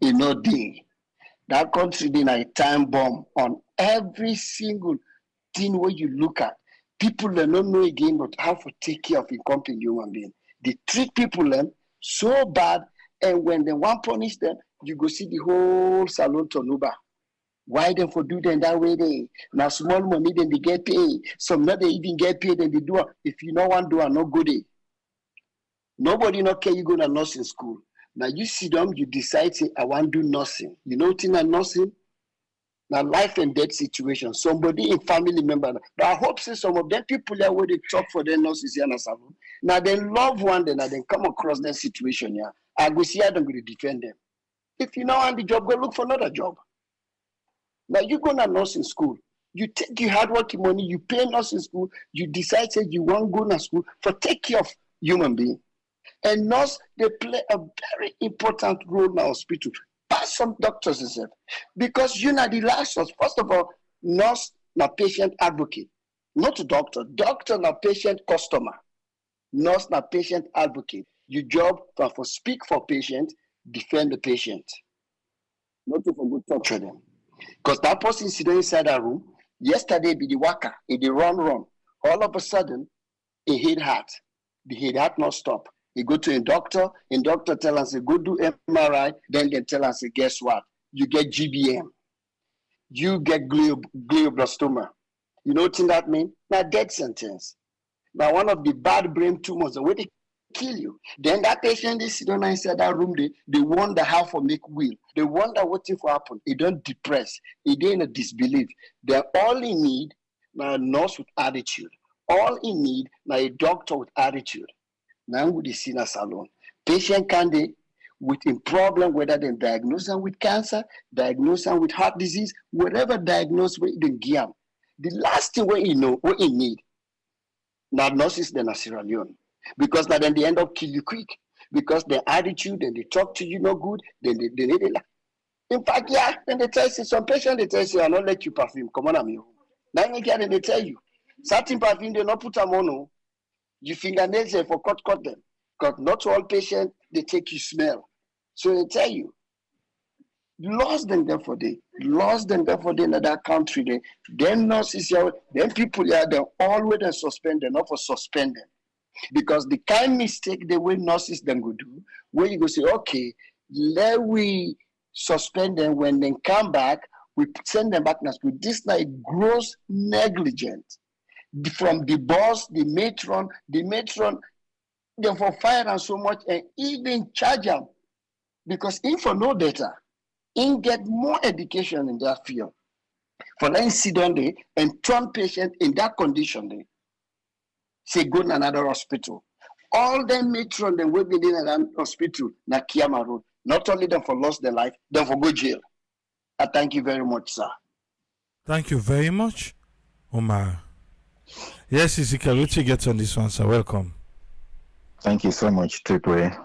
In no day. That country did a time bomb on every single thing where you look at. People they don't know again but how to take care of a company human being. They treat people so bad, and when they want to punish them, you go see the whole salon turn over. Why them for do them that way? They now small money then they get paid. Some not they even get paid and they do it. If you no want to do it, no good day. Nobody not care you go to nursing school. Now you see them, you decide say I want to do nursing. You know thing and nursing? Now life and death situation. Somebody in family member. But I hope say some of them people there where they talk for their nurses here in a salon. Now they love one, then they come across that situation here. I go see how they're going to defend them. If you know want the job, go look for another job. Now you go to nursing school, you take your hard working money, you pay nursing school, you decide that you want to go to school for take care of human being. And nurse, they play a very important role in the hospital. Past some doctors themselves. Because you know the last source. First of all, nurse na patient advocate. Not a doctor. Doctor na patient customer. Nurse na patient advocate. Your job for speak for patient, defend the patient. Not to for good talk to them. Because that person sitting inside that room, yesterday be the worker, he the run. All of a sudden, he hit heart. The hit heart not stop. He go to a doctor tell us, go do MRI, then they tell us, guess what? You get GBM. You get glioblastoma. You know what that mean? Now death sentence. Now one of the bad brain tumors, where they kill you. Then that patient is sitting inside that room, they wonder how to make will. They wonder what if happen. He don't depress. He in a disbelief. They're all in need now a nurse with attitude. All in need now a doctor with attitude. Now we see in a salon. Patient candidate with a problem, whether they diagnose them with cancer, diagnose them with heart disease, whatever diagnosis we then give them. The last thing we know, what you need, now nurses then a Sierra Leone. Because now then they end up kill you quick. Because their attitude and they talk to you no good, then they need it. In fact, yeah, then they tell you, some patients they tell you, I'll not let you perfume. Come on, amigo. Now you get and they tell you, certain perfume they not put them on. Your fingernails they for cut them. Because not all patients they take you smell. So they tell you, lost them there for day, in that country there. Them nurses here, them people here, they always they suspend them, not for suspend them. Because the kind mistake the way nurses then go do, where you go say, okay, let we suspend them when they come back, we send them back now. This like gross negligent from the boss, the matron, they for fire and so much and even charge them. Because if for no data, in get more education in that field. For then sit down there and turn patient in that condition there. Say go to another hospital. All them matron them will be in an hospital na Kiama Road. Not only them for lost their life, them for go jail. I thank you very much, sir. Thank you very much, Omar. Yes, Ezekiel, what you get on this one, sir? Welcome. Thank you so much, Triple A.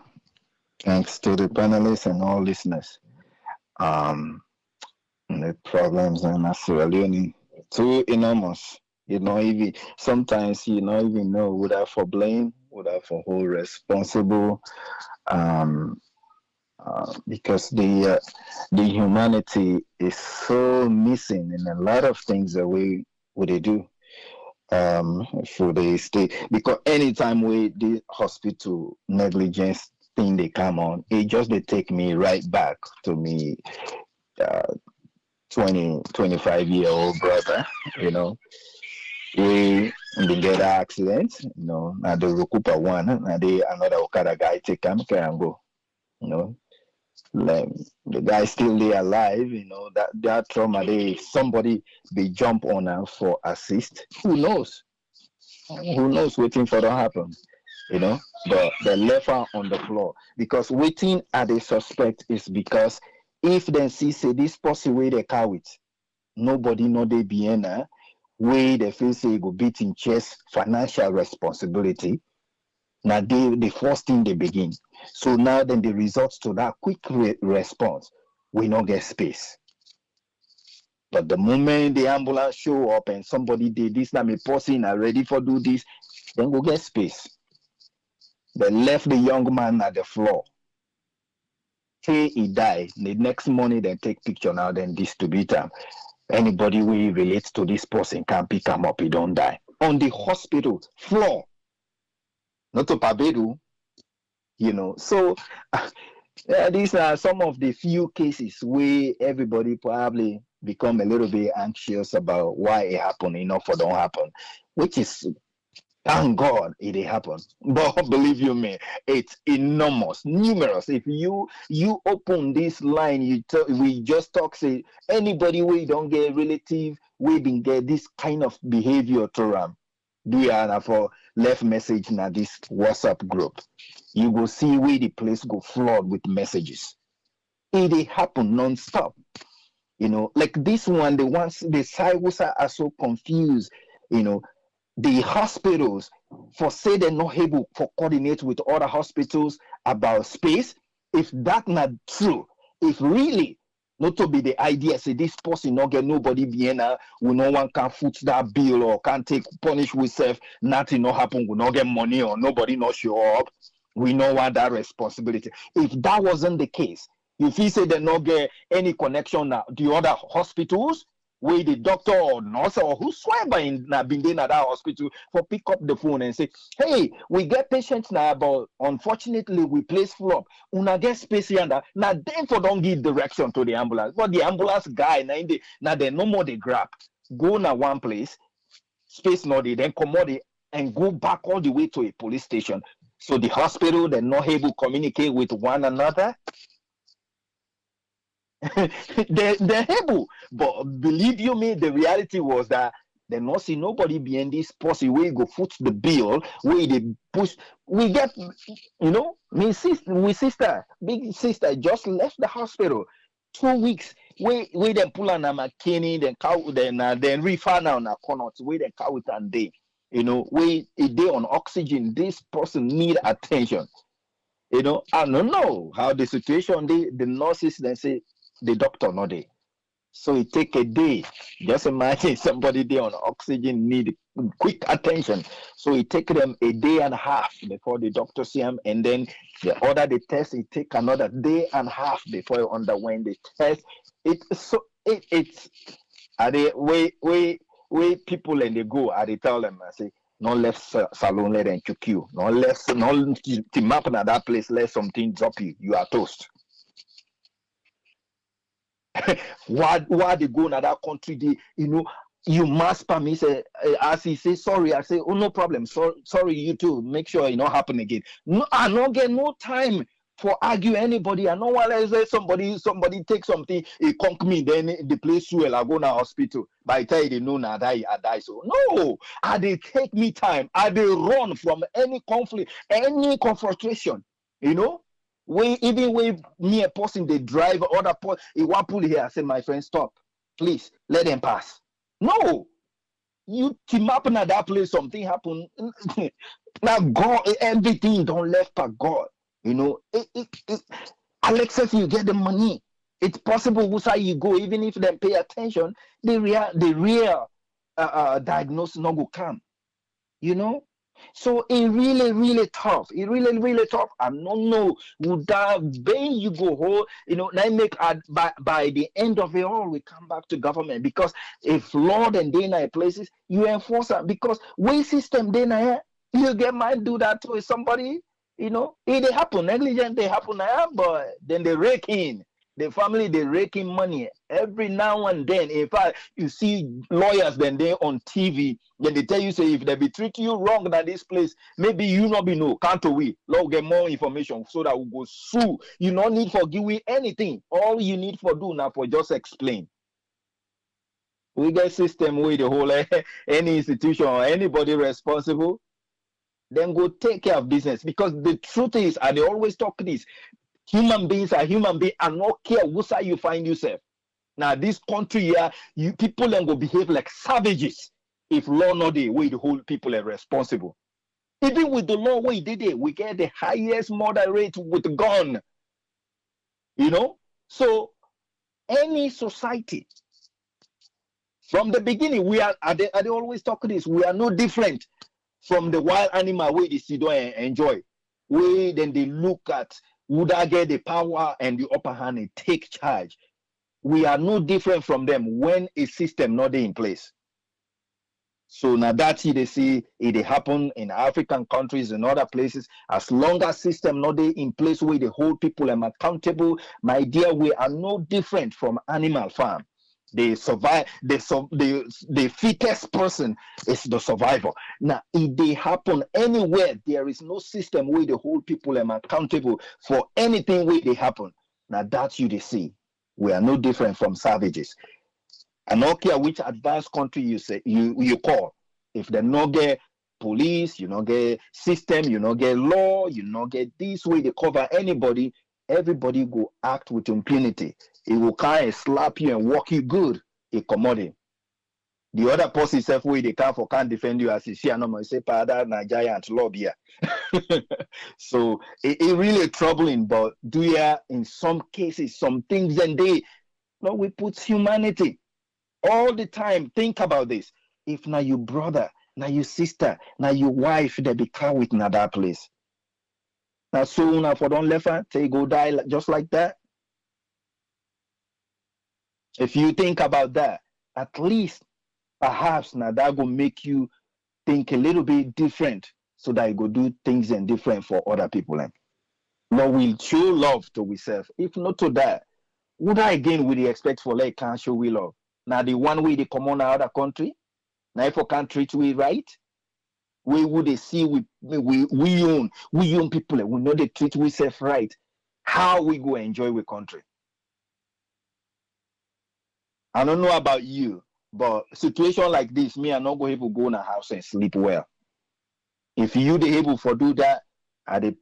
Thanks to the panelists and all listeners. The problems in Sierra Leone too enormous. Even sometimes you not even know whether for blame, whether for who responsible. Because the humanity is so missing in a lot of things that we they do. For the state, because anytime we the hospital negligence thing they come on, it just they take me right back to me 25-year-old brother, we get an accident, now the Rukupa one, now they another Okada guy take him and go, like, the guy still there alive, that trauma they somebody they jump on her for assist. Who knows waiting for that happen, but they left her on the floor because waiting at the suspect is because if they see say this person way they car with nobody know they be in her way they feel say go beat in chest financial responsibility. Now the first thing they begin. So now then the results to that quick response, we not get space. But the moment the ambulance show up and somebody did this, now me person are ready for do this, then go get space. They left the young man at the floor. Till he died. The next morning they take picture now, then distribute them. Anybody who relates to this person can pick him up, he don't die. On the hospital floor. Not to Pabedu, So these are some of the few cases where everybody probably become a little bit anxious about why it happened, for don't happen, which is thank God it happened. But believe you me, it's enormous, numerous. If you open this line, we just talk say anybody we don't get relative, we been get this kind of behavior to them. Do you for left message in this WhatsApp group? You go see where the place go flood with messages. It happen non-stop. Like this one, the ones the Saiwusa are so confused. The hospitals for say they're not able to coordinate with other hospitals about space. If that not true, if really not to be the idea say this person not get nobody Vienna, we no one can foot that bill or can take punish ourselves, nothing not happen, we not get money or nobody not show up. We know what that responsibility. If that wasn't the case, if he said they not get any connection now, the other hospitals, where the doctor or nurse or whosoever been in that hospital for pick up the phone and say, hey, we get patients now, but unfortunately we place flop. Una get space here and now then for don't give direction to the ambulance. But the ambulance guy now they no more they grab. Go now one place, space not they then commodity and go back all the way to a police station. So the hospital they're not able to communicate with one another. they're able, but believe you me, the reality was that they not see nobody behind this posse where go foot the bill, where they push. We get, big sister just left the hospital 2 weeks. We then pull on a McKinney, then cow, then refer now on a corner, where they cow it and they, we a day on oxygen. This person need attention. I don't know how the situation. The nurses then say. The doctor not there. So it take a day. Just imagine somebody there on oxygen need quick attention. So it take them a day and a half before the doctor see him, and then they order the test. It take another day and a half before you underwent the test. It's are they way people and they go. Are they tell them I say no left salon let them choke you. No left no to map at that place let something drop you. You are toast. why they go in that country they you must me say as he say sorry I say oh no problem sorry you too make sure it not happen again. No, I don't get no time for argue anybody. I know while I say somebody take something it conk me then the place well I go to hospital by the time they know now I die. So no, I they take me time. I they run from any conflict, any confrontation, even when me a person they drive other person, he want pull here. I say, my friend, stop. Please let them pass. No, you team up at that place, something happen. Now God, everything don't left by God. Alexis, you get the money. It's possible who say you go, even if they pay attention, the real diagnosis no go come. So it really, really tough. It really, really tough. I don't know. Would that when you go home, now make by the end of it all, we come back to government because if Lord and Dana places, you enforce it because way system Dana you get might do that to somebody, it happen, negligent they happen but then they rake in. The family they raking money every now and then. In fact, you see lawyers then they on TV, then they tell you say if they be treat you wrong than this place, maybe you not be no can't we. Lord get more information so that we go sue. You no need for give we anything. All you need for do now for just explain. We get system with the whole any institution or anybody responsible, then go take care of business because the truth is, and they always talk this. Human beings are human beings and not care what side you find yourself. Now, this country here, you people then go behave like savages if law not the way the whole people are responsible. Even with the law way they did, we get the highest murder rate with gun. So any society from the beginning, we are they always talk this. We are no different from the wild animal way they see don't enjoy. We then they look at would I get the power and the upper hand and take charge? We are no different from them when a system not in place. So now that's it they see it happen in African countries and other places. As long as system not in place where the whole people are accountable, my dear, we are no different from animal farm. They survive. The fittest person is the survivor. Now, if they happen anywhere, there is no system where the whole people are accountable for anything where they happen. Now, that's you they see. We are no different from savages. And don't care which advanced country you say you call. If they not get police, you not get system, you not get law, you not get this way they cover anybody. Everybody go act with impunity. It will kind of slap you and walk you good. A commodity. The other person self way they can't defend you as you see no say pada na giant lobby. So it really troubling, but do ya in some cases some things and we put humanity all the time. Think about this. If now your brother, now your sister, now your wife they be car with another place. Now soon if I don't left her, they go die just like that. If you think about that, at least perhaps now that will make you think a little bit different so that you go do things and different for other people. Lord will show love to ourselves. If not to that, would I again would expect for like can't show we love? Now the one way they come on out of country, now if we can't treat we right, we would they see we own people, we know they treat we self right. How we go enjoy we country? I don't know about you, but situation like this, me, I'm not going to go in a house and sleep well. If you the able for do that, I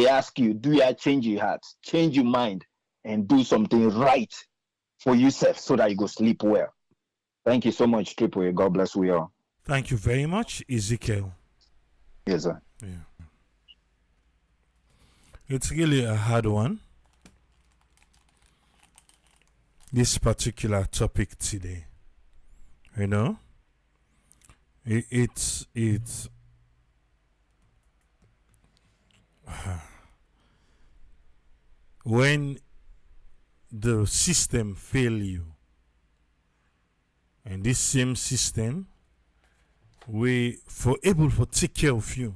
ask you, do you change your heart, change your mind, and do something right for yourself so that you go sleep well. Thank you so much, Triple A. God bless we all. Thank you very much, Ezekiel. Yes, sir. Yeah. It's really a hard one. this particular topic today. You know, it's when the system fail you, and this same system we for able to take care of you,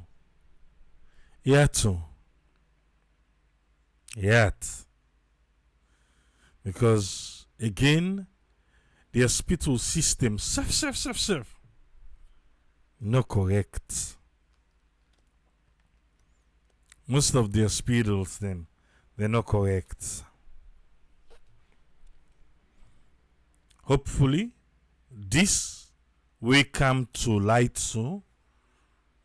yet because again the hospital system self not correct. Most of the hospitals then they're not correct. Hopefully this will come to light so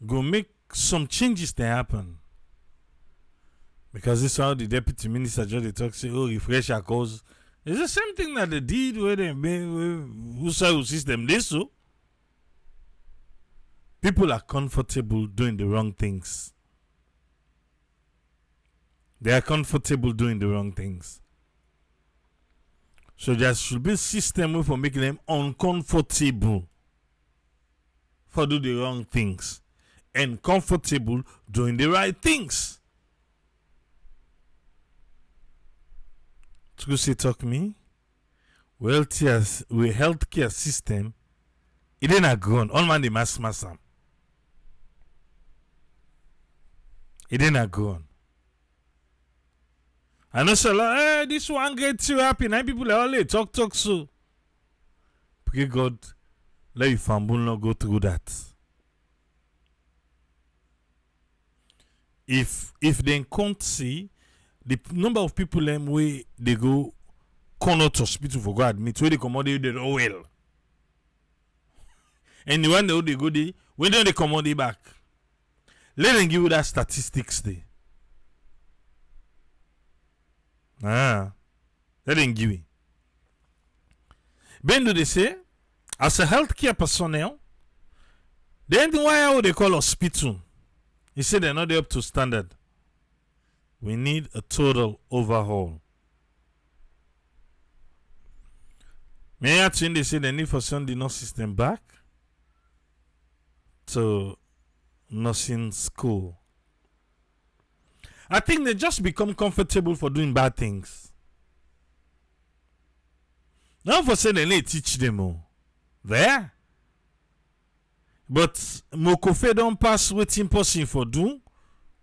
go make some changes to happen. Because this is how the deputy minister just talk say, oh, refresh our cause. It's the same thing that they did where they who system this so. People are comfortable doing the wrong things. They are comfortable doing the wrong things. So there should be a system for making them uncomfortable for do the wrong things and comfortable doing the right things. To say talk me, healthcare system, it ain't a grown. All man the mass. It ain't a grown. I know so hey, this one gets you happy. Now people are always talk so. Pray God, let your family not go through that. If they can't see the number of people them way they go corner to hospital for God admit where they come out they well. And the one they go there, when they come out they back. Let them give you that statistics there. Let them give it. Ben do they say, as a healthcare personnel, then why they call hospital? He said they're not up to standard. We need a total overhaul. May I change? They say they need for send the nurse system back to nursing school. I think they just become comfortable for doing bad things. Now for saying they need to teach them all. There. But Mokofe don't pass waiting person for do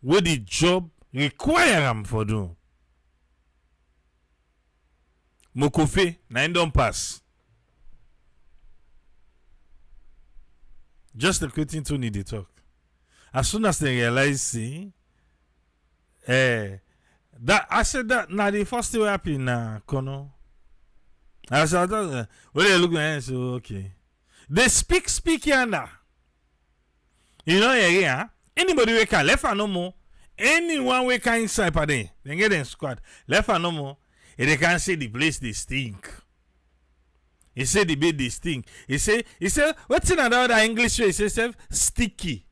what the job require them for do. Mokofe, na don't pass. Just the quitting to need to talk. As soon as they realize, see, that I said that now the first thing happen na kono. I said that when they look at so okay. They speak yanda. You know yeah. Anybody we can left and no more. Anyone we can inside per day. Then get them squad. Left and no more. And they can say the place they stink. He said the bed they stink. He said what's in another English way? He says sticky.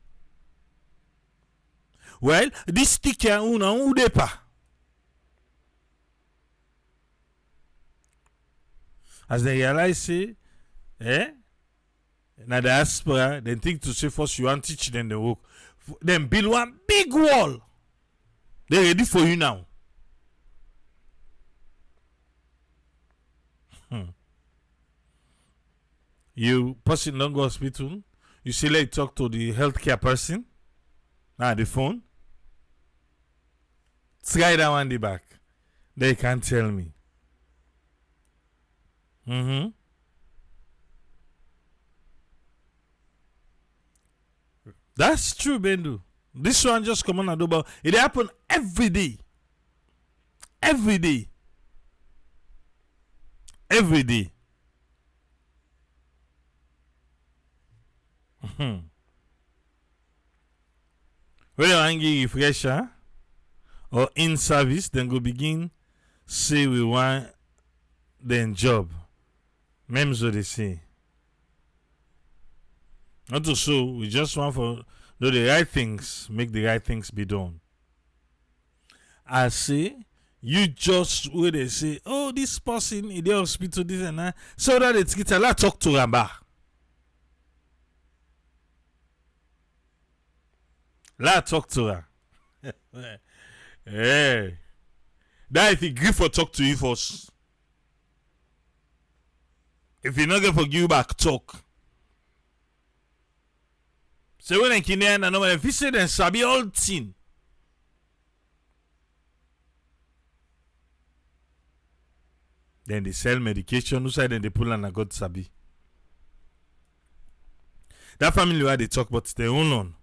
Well, this sticky una udepa. As they realize say, na diaspora, they think to say first you want to teach them the work. Then build one big wall. They're ready for you now. You person don't go hospital. You say let you talk to the healthcare person. Now the phone. Try that one the back. They can't tell me. That's true, Bendu. This one just come on and do about it happen every day. Every day. Every day. When you're angry refresher or in service, then go begin say we want then job. Même so they say. Not to so, we just want for do the right things, make the right things be done. I say You just where they say, oh, this person in the hospital, this and that. So that it's get a lot talk to Ramba. La talk to her. Hey. That if he agree for talk to you first. If he not get for give back talk. So when I can hear and if he say then sabi all thing. Then they sell medication, who side then they pull and I got sabi. That family where they talk about their own on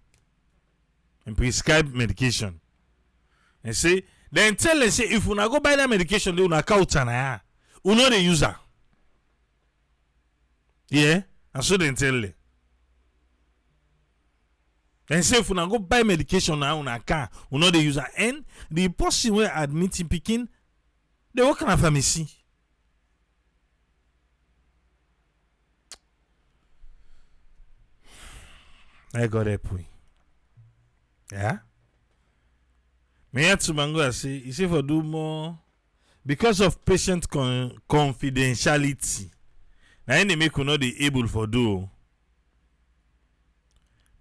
and prescribe medication. And say, then tell them say if una go buy that medication, they una count and you know the user. Yeah, and so then tell them. Then say if una go buy medication now una can, you know the user. And the person where admit in picking, they work in a pharmacy. I got a point. Yeah? Me had to mango say, you see for do more because of patient confidentiality. Now any make you not be able for do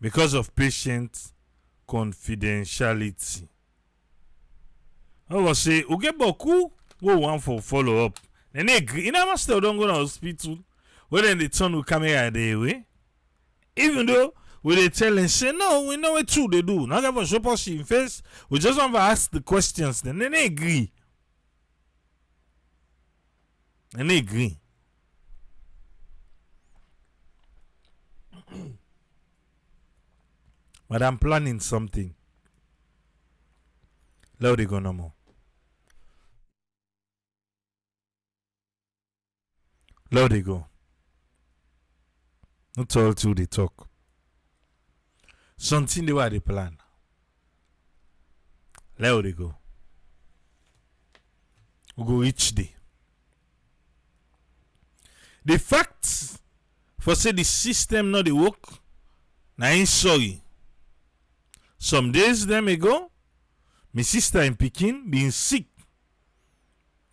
because of patient confidentiality. I was say, you get boku, go one for follow up. Then they agree. You know, still don't go to hospital. Where then the turn will come here the way. Even though we they tell and say, no, we know what true they do. Not ever show us in face. We just want to ask the questions. Then they agree. And they agree. But I'm planning something. Let it go no more. Let it go. Not all through the talk. Something they were the plan. Let it go. We go each day. The facts for say the system not the work. Now ain't sorry. Some days them ago, my sister in Pekin being sick.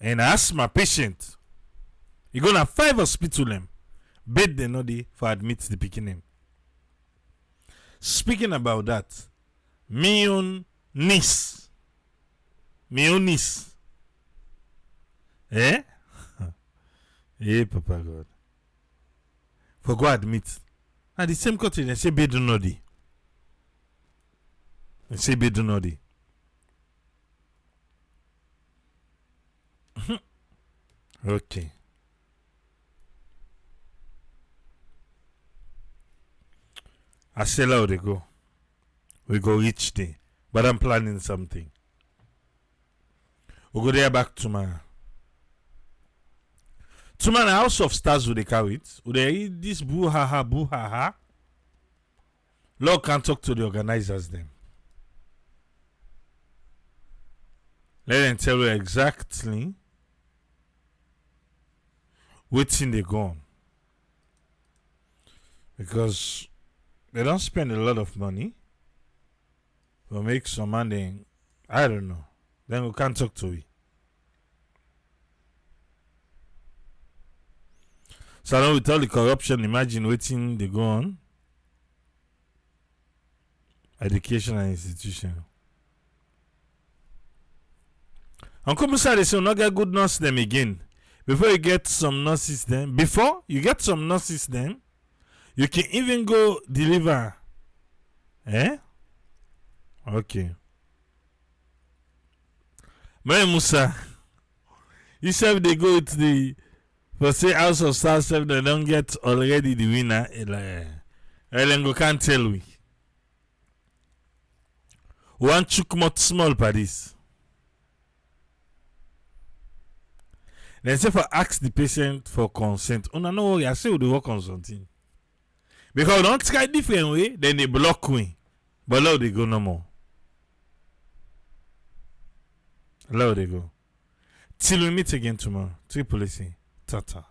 And I asked my patient, you gonna 5 hospital them. Bed they know they for admit the Pekin name. Speaking about that, me own niece. Eh? Eh, Papa God. For go admit. At the same country, they say bed no dey. They say bed no dey. Okay. I say how they go. We go each day. But I'm planning something. We go there back tomorrow. Tomorrow, House of Stars will they carry it? Will they eat this boo ha ha? Lord can talk to the organizers then. Let them tell you exactly what's in they go on. Because they don't spend a lot of money to make some money. I don't know. Then we can't talk to it. So now with all the corruption, imagine waiting they go on. Education and institution. And come inside, they say, not get good nurse them again. Before you get some nurses then, you can even go deliver. Eh? Okay. Mary Musa, you said they go to the for say House of Stars, they don't get already the winner. Elengo can't tell we. One chook more small for this. Then say for ask the patient for consent. Oh no worry, I say we do work on something. Because we don't try different way, then they block we. But now they go no more. Now they go. Till we meet again tomorrow. Triple C. Tata.